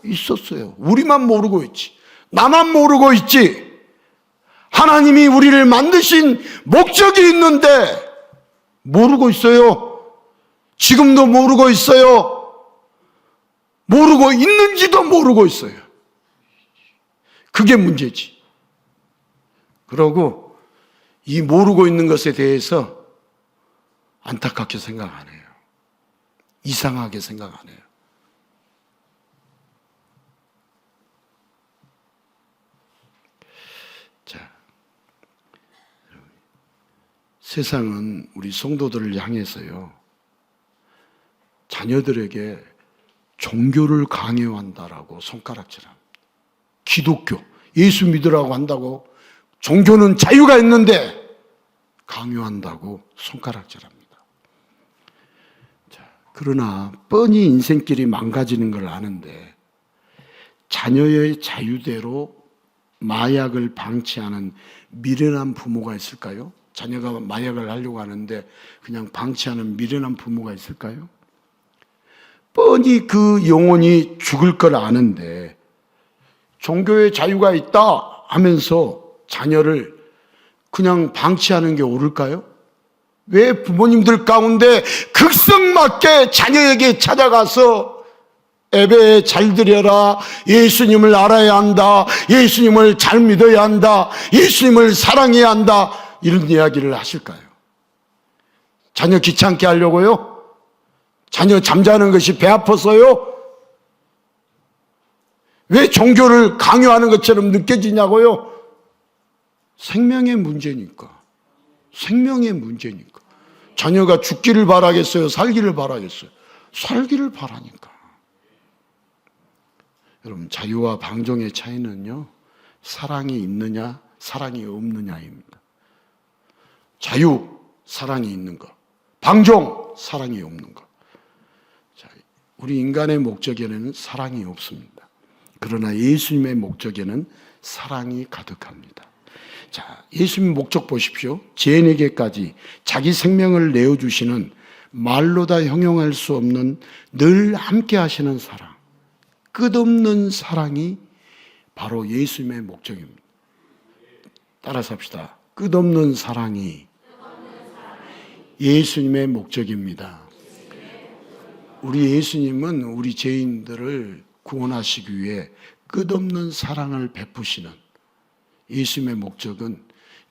있었어요. 우리만 모르고 있지. 나만 모르고 있지. 하나님이 우리를 만드신 목적이 있는데 모르고 있어요. 지금도 모르고 있어요. 모르고 있는지도 모르고 있어요. 그게 문제지. 그러고 이 모르고 있는 것에 대해서 안타깝게 생각 안 해요. 이상하게 생각 안 해요. 자, 세상은 우리 성도들을 향해서요, 자녀들에게 종교를 강요한다라고 손가락질합니다. 기독교, 예수 믿으라고 한다고 종교는 자유가 있는데 강요한다고 손가락질합니다. 자, 그러나 뻔히 인생길이 망가지는 걸 아는데 자녀의 자유대로 마약을 방치하는 미련한 부모가 있을까요? 자녀가 마약을 하려고 하는데 그냥 방치하는 미련한 부모가 있을까요? 뻔히 그 영혼이 죽을 걸 아는데 종교의 자유가 있다 하면서 자녀를 그냥 방치하는 게 옳을까요? 왜 부모님들 가운데 극성맞게 자녀에게 찾아가서 예배 잘 드려라, 예수님을 알아야 한다, 예수님을 잘 믿어야 한다, 예수님을 사랑해야 한다, 이런 이야기를 하실까요? 자녀 귀찮게 하려고요? 자녀 잠자는 것이 배 아파서요? 왜 종교를 강요하는 것처럼 느껴지냐고요? 생명의 문제니까. 생명의 문제니까. 자녀가 죽기를 바라겠어요? 살기를 바라겠어요? 살기를 바라니까. 여러분, 자유와 방종의 차이는요, 사랑이 있느냐, 사랑이 없느냐입니다. 자유, 사랑이 있는 것. 방종, 사랑이 없는 것. 자, 우리 인간의 목적에는 사랑이 없습니다. 그러나 예수님의 목적에는 사랑이 가득합니다. 자, 예수님 목적 보십시오. 죄인에게까지 자기 생명을 내어주시는 말로 다 형용할 수 없는 늘 함께 하시는 사랑, 끝없는 사랑이 바로 예수님의 목적입니다. 따라서 합시다. 끝없는 사랑이 예수님의 목적입니다. 우리 예수님은 우리 죄인들을 구원하시기 위해 끝없는 사랑을 베푸시는, 예수님의 목적은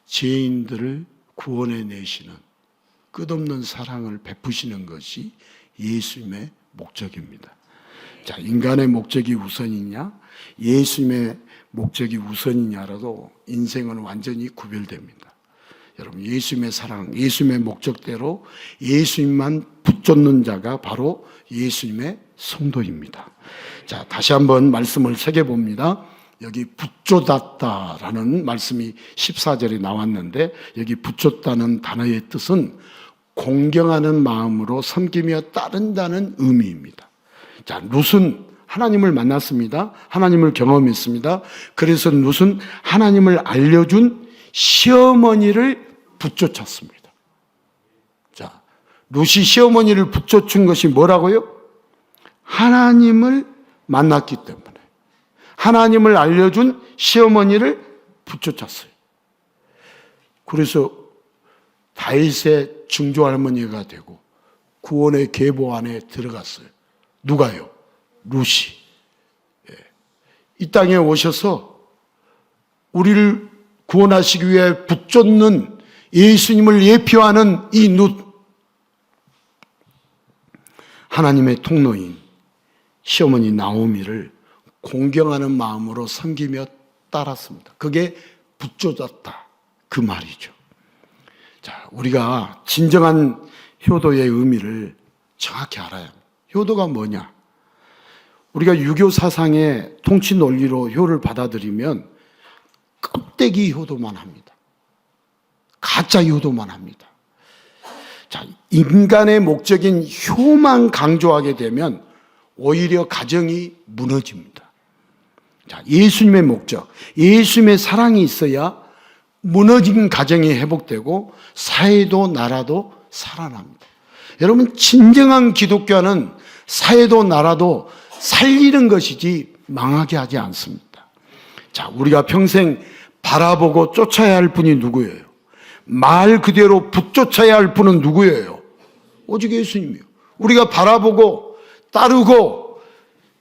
죄인들을 구원해 내시는 끝없는 사랑을 베푸시는 것이 예수님의 목적입니다. 자, 인간의 목적이 우선이냐, 예수님의 목적이 우선이냐라도 인생은 완전히 구별됩니다. 여러분, 예수님의 사랑, 예수님의 목적대로 예수님만 붙잡는 자가 바로 예수님의 성도입니다. 자, 다시 한번 말씀을 새겨봅니다. 여기 붙잡았다라는 말씀이 14절에 나왔는데, 여기 붙잡다는 단어의 뜻은 공경하는 마음으로 섬기며 따른다는 의미입니다. 자, 룻은 하나님을 만났습니다. 하나님을 경험했습니다. 그래서 룻은 하나님을 알려준 시어머니를 붙쫓았습니다. 자, 룻이 시어머니를 붙여준 것이 뭐라고요? 하나님을 만났기 때문에. 하나님을 알려준 시어머니를 붙여쳤어요. 그래서 다윗의 증조할머니가 되고 구원의 계보 안에 들어갔어요. 누가요? 룻이. 이 땅에 오셔서 우리를 구원하시기 위해 붙잡는 예수님을 예표하는 이 룻, 하나님의 통로인 시어머니 나오미를 공경하는 마음으로 섬기며 따랐습니다. 그게 붙잡았다, 그 말이죠. 자, 우리가 진정한 효도의 의미를 정확히 알아야 합니다. 효도가 뭐냐? 우리가 유교 사상의 통치 논리로 효를 받아들이면 껍데기 효도만 합니다. 가짜 효도만 합니다. 자, 인간의 목적인 효만 강조하게 되면 오히려 가정이 무너집니다. 자, 예수님의 목적, 예수님의 사랑이 있어야 무너진 가정이 회복되고 사회도 나라도 살아납니다. 여러분, 진정한 기독교는 사회도 나라도 살리는 것이지 망하게 하지 않습니다. 자, 우리가 평생 바라보고 쫓아야 할 분이 누구예요? 말 그대로 붙쫓아야 할 분은 누구예요? 오직 예수님이요. 우리가 바라보고 따르고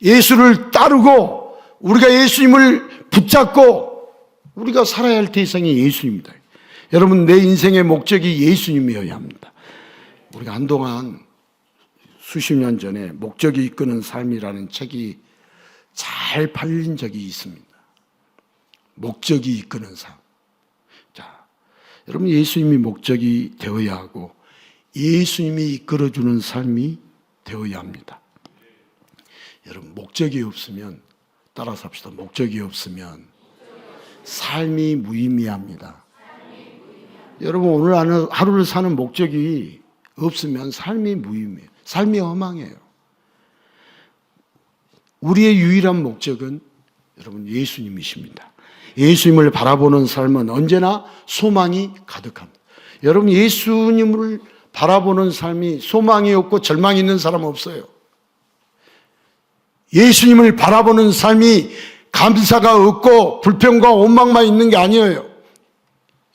예수를 따르고 우리가 예수님을 붙잡고 우리가 살아야 할 대상이 예수입니다. 여러분, 내 인생의 목적이 예수님이어야 합니다. 우리가 한동안 수십 년 전에 목적이 이끄는 삶이라는 책이 잘 팔린 적이 있습니다. 목적이 이끄는 삶. 자, 여러분, 예수님이 목적이 되어야 하고 예수님이 이끌어주는 삶이 되어야 합니다. 여러분, 목적이 없으면, 따라서 합시다. 목적이 없으면 삶이 무의미합니다. 여러분, 오늘 하루를 사는 목적이 없으면 삶이 무의미해요. 삶이 허망해요. 우리의 유일한 목적은 여러분 예수님이십니다. 예수님을 바라보는 삶은 언제나 소망이 가득합니다. 여러분, 예수님을 바라보는 삶이 소망이 없고 절망이 있는 사람은 없어요. 예수님을 바라보는 삶이 감사가 없고 불평과 원망만 있는 게 아니에요.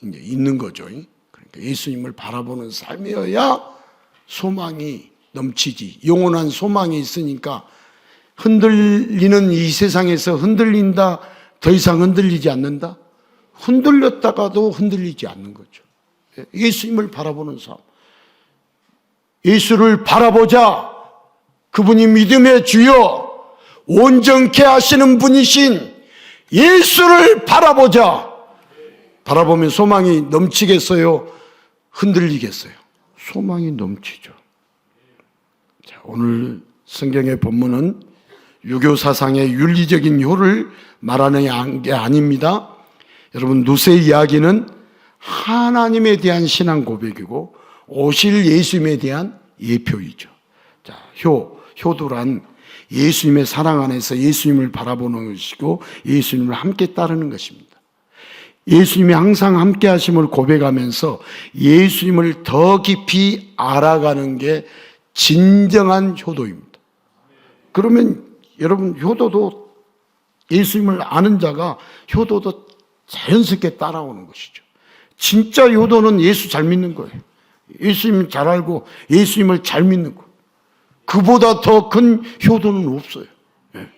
이제 있는 거죠. 그러니까 예수님을 바라보는 삶이어야 소망이 넘치지. 영원한 소망이 있으니까 흔들리는 이 세상에서 흔들린다, 더 이상 흔들리지 않는다. 흔들렸다가도 흔들리지 않는 거죠. 예수님을 바라보는 삶. 예수를 바라보자. 그분이 믿음의 주요 온전케 하시는 분이신 예수를 바라보자. 바라보면 소망이 넘치겠어요? 흔들리겠어요? 소망이 넘치죠. 자, 오늘 성경의 본문은 유교 사상의 윤리적인 효를 말하는 게 아닙니다. 여러분, 누세 이야기는 하나님에 대한 신앙 고백이고 오실 예수님에 대한 예표이죠. 자, 효도란 예수님의 사랑 안에서 예수님을 바라보는 것이고 예수님을 함께 따르는 것입니다. 예수님이 항상 함께 하심을 고백하면서 예수님을 더 깊이 알아가는 게 진정한 효도입니다. 그러면 여러분, 효도도 예수님을 아는 자가 효도도 자연스럽게 따라오는 것이죠. 진짜 효도는 예수 잘 믿는 거예요. 예수님 잘 알고 예수님을 잘 믿는 거예요. 그보다 더 큰 효도는 없어요. 네.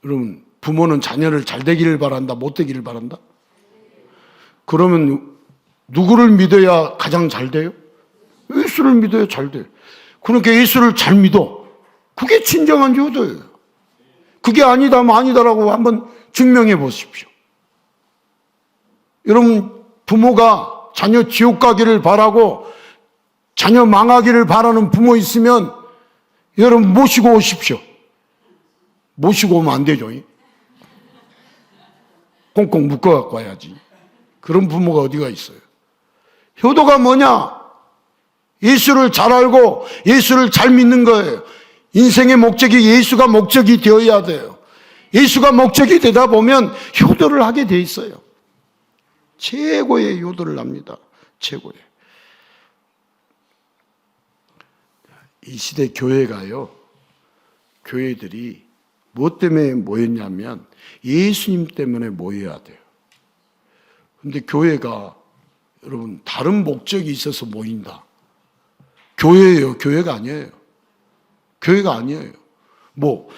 여러분, 부모는 자녀를 잘 되기를 바란다, 못 되기를 바란다? 그러면 누구를 믿어야 가장 잘 돼요? 예수를 믿어야 잘 돼요. 그러니까 예수를 잘 믿어. 그게 진정한 효도예요. 그게 아니다면 아니다라고 한번 증명해 보십시오. 여러분, 부모가 자녀 지옥 가기를 바라고 자녀 망하기를 바라는 부모 있으면 여러분 모시고 오십시오. 모시고 오면 안 되죠. 꽁꽁 묶어갖고 와야지. 그런 부모가 어디가 있어요. 효도가 뭐냐? 예수를 잘 알고 예수를 잘 믿는 거예요. 인생의 목적이 예수가 목적이 되어야 돼요. 예수가 목적이 되다 보면 효도를 하게 돼 있어요. 최고의 효도를 합니다. 최고의. 이 시대 교회가요, 교회들이 무엇 때문에 모였냐면 예수님 때문에 모여야 돼요. 근데 교회가 여러분 다른 목적이 있어서 모인다. 교회예요. 교회가 아니에요. 교회가 아니에요. 뭐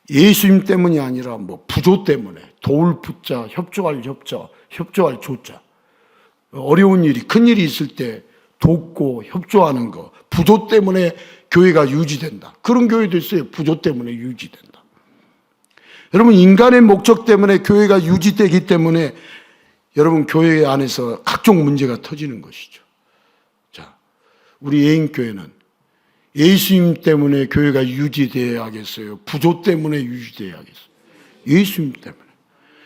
예수님 때문이 아니라 뭐 부조 때문에 도울 부자, 협조할 협자, 협조할 조자. 어려운 일이, 큰 일이 있을 때 돕고 협조하는 거. 부조 때문에 교회가 유지된다. 그런 교회도 있어요. 부조 때문에 유지된다. 여러분, 인간의 목적 때문에 교회가 유지되기 때문에 여러분 교회 안에서 각종 문제가 터지는 것이죠. 자, 우리 예인교회는 예수님 때문에 교회가 유지되어야겠어요? 부조 때문에 유지되어야겠어요? 예수님 때문에.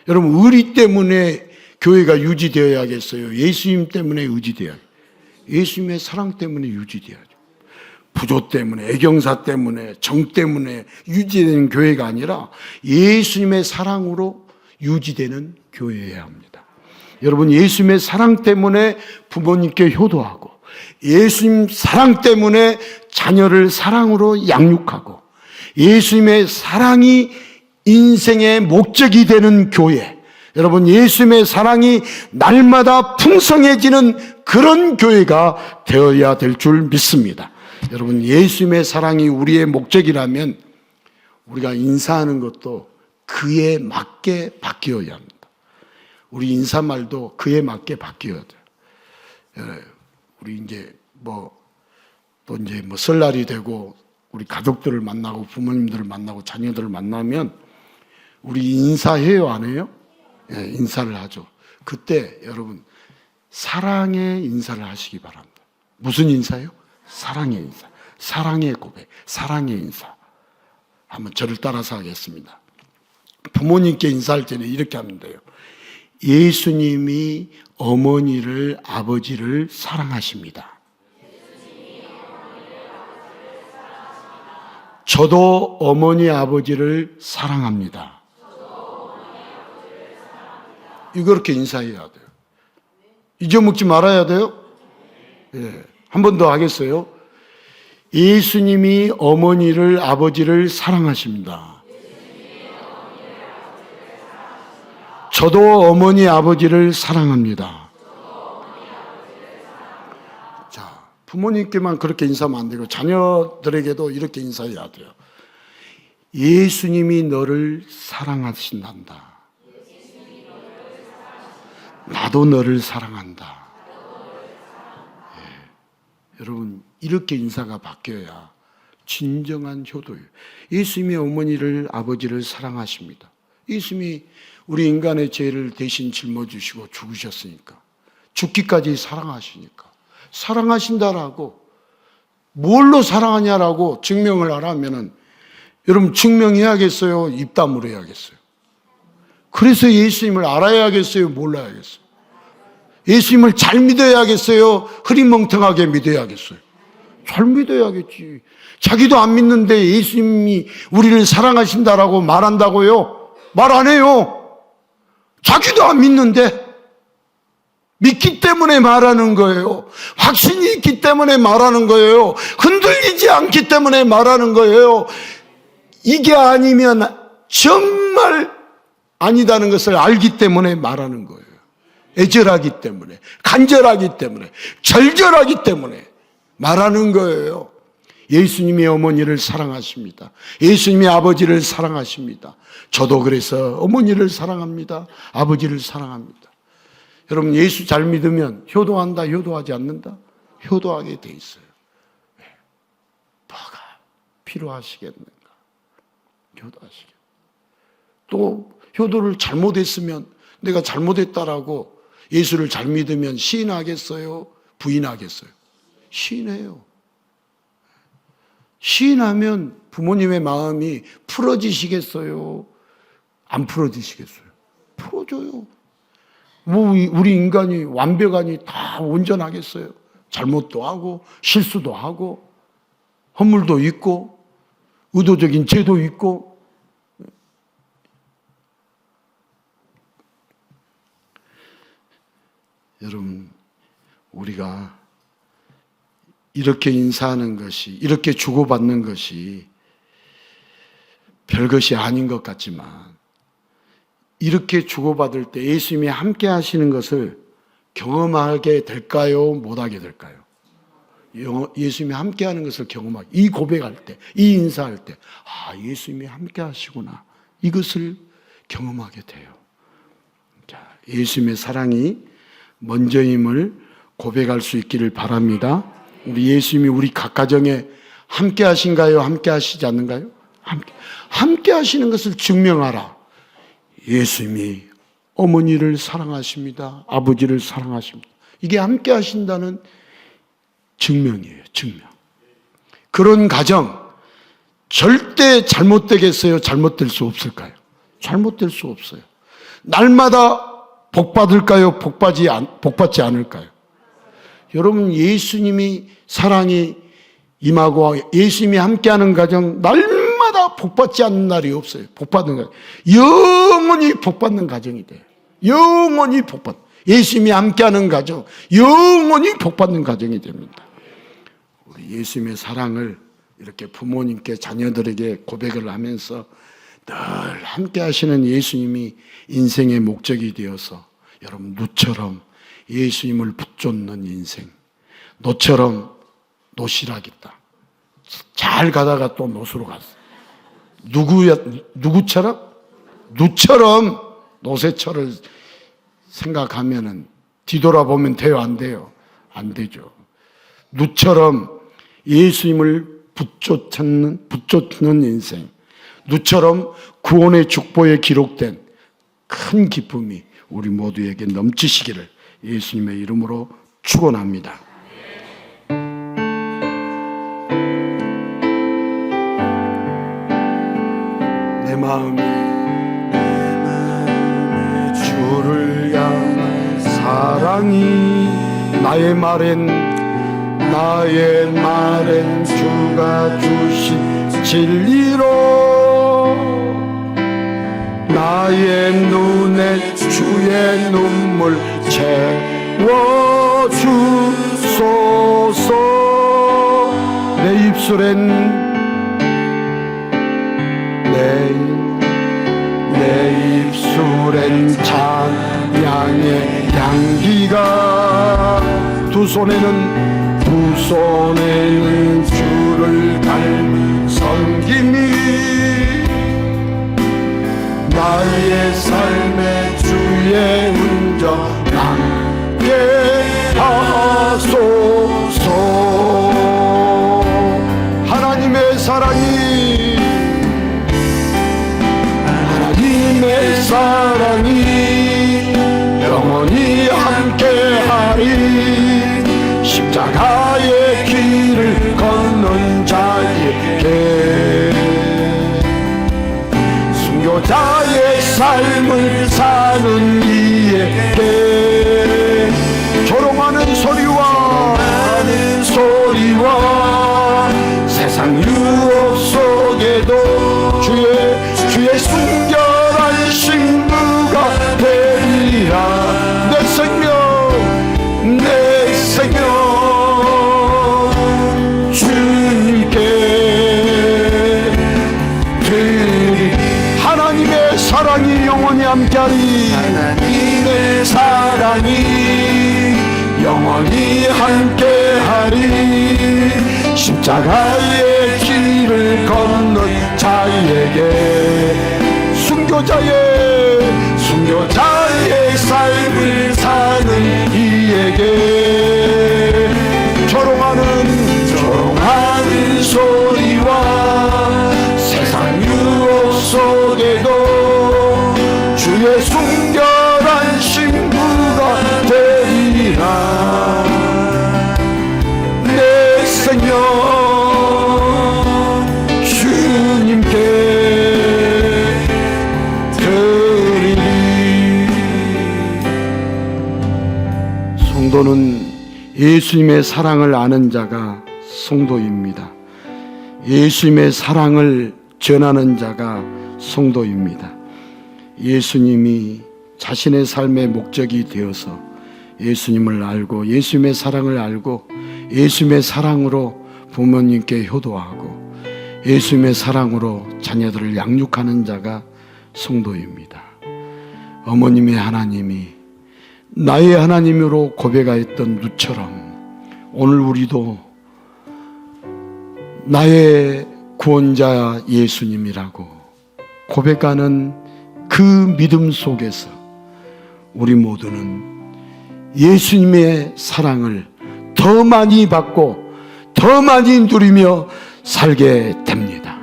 여러분, 의리 때문에 교회가 유지되어야겠어요? 예수님 때문에 유지되어야겠어요? 예수님의 사랑 때문에 유지돼야죠. 부조 때문에, 애경사 때문에, 정 때문에 유지되는 교회가 아니라 예수님의 사랑으로 유지되는 교회여야 합니다. 여러분, 예수님의 사랑 때문에 부모님께 효도하고 예수님 사랑 때문에 자녀를 사랑으로 양육하고 예수님의 사랑이 인생의 목적이 되는 교회, 여러분 예수님의 사랑이 날마다 풍성해지는 그런 교회가 되어야 될 줄 믿습니다. 여러분, 예수님의 사랑이 우리의 목적이라면 우리가 인사하는 것도 그에 맞게 바뀌어야 합니다. 우리 인사말도 그에 맞게 바뀌어야 돼요. 우리 이제 또 이제 설날이 되고 우리 가족들을 만나고 부모님들을 만나고 자녀들을 만나면 우리 인사해요, 안 해요? 예, 인사를 하죠. 그때 여러분 사랑의 인사를 하시기 바랍니다. 무슨 인사요? 사랑의 인사, 사랑의 고백, 사랑의 인사. 한번 저를 따라서 하겠습니다. 부모님께 인사할 때는 이렇게 하면 돼요. 예수님이 어머니를 아버지를 사랑하십니다. 저도 어머니 아버지를 사랑합니다. 이렇게 인사해야 돼요. 잊어먹지 말아야 돼요. 예. 한 번 더 하겠어요. 예수님이 어머니를 아버지를 사랑하십니다. 저도 어머니 아버지를 사랑합니다. 자, 부모님께만 그렇게 인사하면 안 되고 자녀들에게도 이렇게 인사해야 돼요. 예수님이 너를 사랑하신단다. 나도 너를 사랑한다. 예. 여러분 이렇게 인사가 바뀌어야 진정한 효도예요. 예수님이 어머니를 아버지를 사랑하십니다. 예수님이 우리 인간의 죄를 대신 짊어지시고 죽으셨으니까 죽기까지 사랑하시니까 사랑하신다라고 뭘로 사랑하냐라고 증명을 하라면은 여러분 증명해야겠어요? 입담으로 해야겠어요? 그래서 예수님을 알아야겠어요? 몰라야겠어요? 예수님을 잘 믿어야겠어요? 흐리멍텅하게 믿어야겠어요? 잘 믿어야겠지. 자기도 안 믿는데 예수님이 우리를 사랑하신다라고 말한다고요? 말 안 해요. 자기도 안 믿는데 믿기 때문에 말하는 거예요. 확신이 있기 때문에 말하는 거예요. 흔들리지 않기 때문에 말하는 거예요. 이게 아니면 정말 아니다는 것을 알기 때문에 말하는 거예요. 애절하기 때문에, 간절하기 때문에, 절절하기 때문에 말하는 거예요. 예수님이 어머니를 사랑하십니다. 예수님이 아버지를 사랑하십니다. 저도 그래서 어머니를 사랑합니다. 아버지를 사랑합니다. 여러분 예수 잘 믿으면 효도한다, 효도하지 않는다? 효도하게 돼 있어요. 왜? 뭐가 필요하시겠는가? 효도하시겠. 또 효도를 잘못했으면 내가 잘못했다라고 예수를 잘 믿으면 시인하겠어요? 부인하겠어요? 시인해요. 시인하면 부모님의 마음이 풀어지시겠어요? 안 풀어지시겠어요? 풀어줘요. 우리 인간이 완벽하니 다 온전하겠어요? 잘못도 하고 실수도 하고 허물도 있고 의도적인 죄도 있고. 여러분 우리가 이렇게 인사하는 것이, 이렇게 주고받는 것이 별것이 아닌 것 같지만 이렇게 주고받을 때 예수님이 함께 하시는 것을 경험하게 될까요? 못하게 될까요? 예수님이 함께 하는 것을 경험하게, 이 고백할 때, 이 인사할 때, 아, 예수님이 함께 하시구나. 이것을 경험하게 돼요. 자, 예수님의 사랑이 먼저임을 고백할 수 있기를 바랍니다. 우리 예수님이 우리 각 가정에 함께 하신가요? 함께 하시지 않는가요? 함께 하시는 것을 증명하라. 예수님이 어머니를 사랑하십니다. 아버지를 사랑하십니다. 이게 함께 하신다는 증명이에요. 증명. 그런 가정 절대 잘못되겠어요? 잘못될 수 없을까요? 잘못될 수 없어요. 날마다 복 받을까요? 복 받지 않을까요? 여러분 예수님이 사랑이 임하고 예수님이 함께하는 가정 날마다 복 받지 않는 날이 없어요. 복 받는 가정 영원히 복 받는 가정이 돼요. 영원히 복 받는, 예수님이 함께하는 가정 영원히 복 받는 가정이 됩니다. 우리 예수님의 사랑을 이렇게 부모님께 자녀들에게 고백을 하면서 늘 함께 하시는 예수님이 인생의 목적이 되어서 여러분 누처럼 예수님을 붙잡는 인생, 노처럼 노시락이다. 잘 가다가 또 노수로 갔어. 누구처럼? 누처럼 노새철을 생각하면은 뒤돌아보면 돼요, 안 돼요? 안 되죠. 누처럼 예수님을 붙쫓는 인생, 누처럼 구원의 축복에 기록된 큰 기쁨이 우리 모두에게 넘치시기를 예수님의 이름으로 축원합니다. 내 마음이 주를 향한 사랑이 나의 말엔 주가 주신 진리로 나의 눈에 주의 눈물 채워주소서. 내 입술엔 찬양의 향기가 두 손에는 주를 닮은 섬김이 나의 삶의 주의 흔적 남게 하소서. 하나님의 사랑이 영원히 함께하리. 십자가의 길을 걷는 자에게 순교자의 삶을 사는 이에게 조롱하는 소리와 세상 유혹 속에도 주의 순결한 신부가 되리라. 내 생명 주님께 드리. 하나님의 사랑이 영원히 함께하리. 하나님의 사랑이 영원히 함께하리. 십자가의 길을 걷는 자에게 순교자의 삶을 사는 이에게 조롱하는 소리와 세상 유혹 속에도 주의 순결한 신부가 되리라. 내 생명 주님께 드리리. 성도는 예수님의 사랑을 아는 자가 성도입니다. 예수님의 사랑을 전하는 자가 성도입니다. 예수님이 자신의 삶의 목적이 되어서 예수님을 알고 예수님의 사랑을 알고 예수님의 사랑으로 부모님께 효도하고 예수님의 사랑으로 자녀들을 양육하는 자가 성도입니다. 어머님의 하나님이 나의 하나님으로 고백하였던 누처럼 오늘 우리도 나의 구원자 예수님이라고 고백하는 그 믿음 속에서 우리 모두는 예수님의 사랑을 더 많이 받고 더 많이 누리며 살게 됩니다.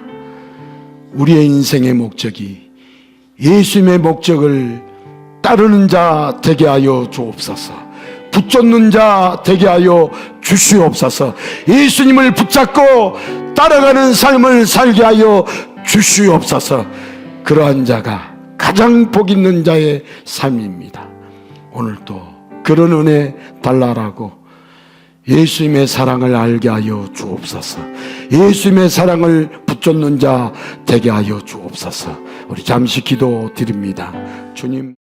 우리의 인생의 목적이 예수님의 목적을 따르는 자 되게 하여 주옵소서. 붙잡는 자 되게 하여 주시옵소서. 예수님을 붙잡고 따라가는 삶을 살게 하여 주시옵소서. 그러한 자가 가장 복 있는 자의 삶입니다. 오늘도 그런 은혜 달라라고 예수님의 사랑을 알게 하여 주옵소서. 예수님의 사랑을 붙잡는 자 되게 하여 주옵소서. 우리 잠시 기도 드립니다. 주님.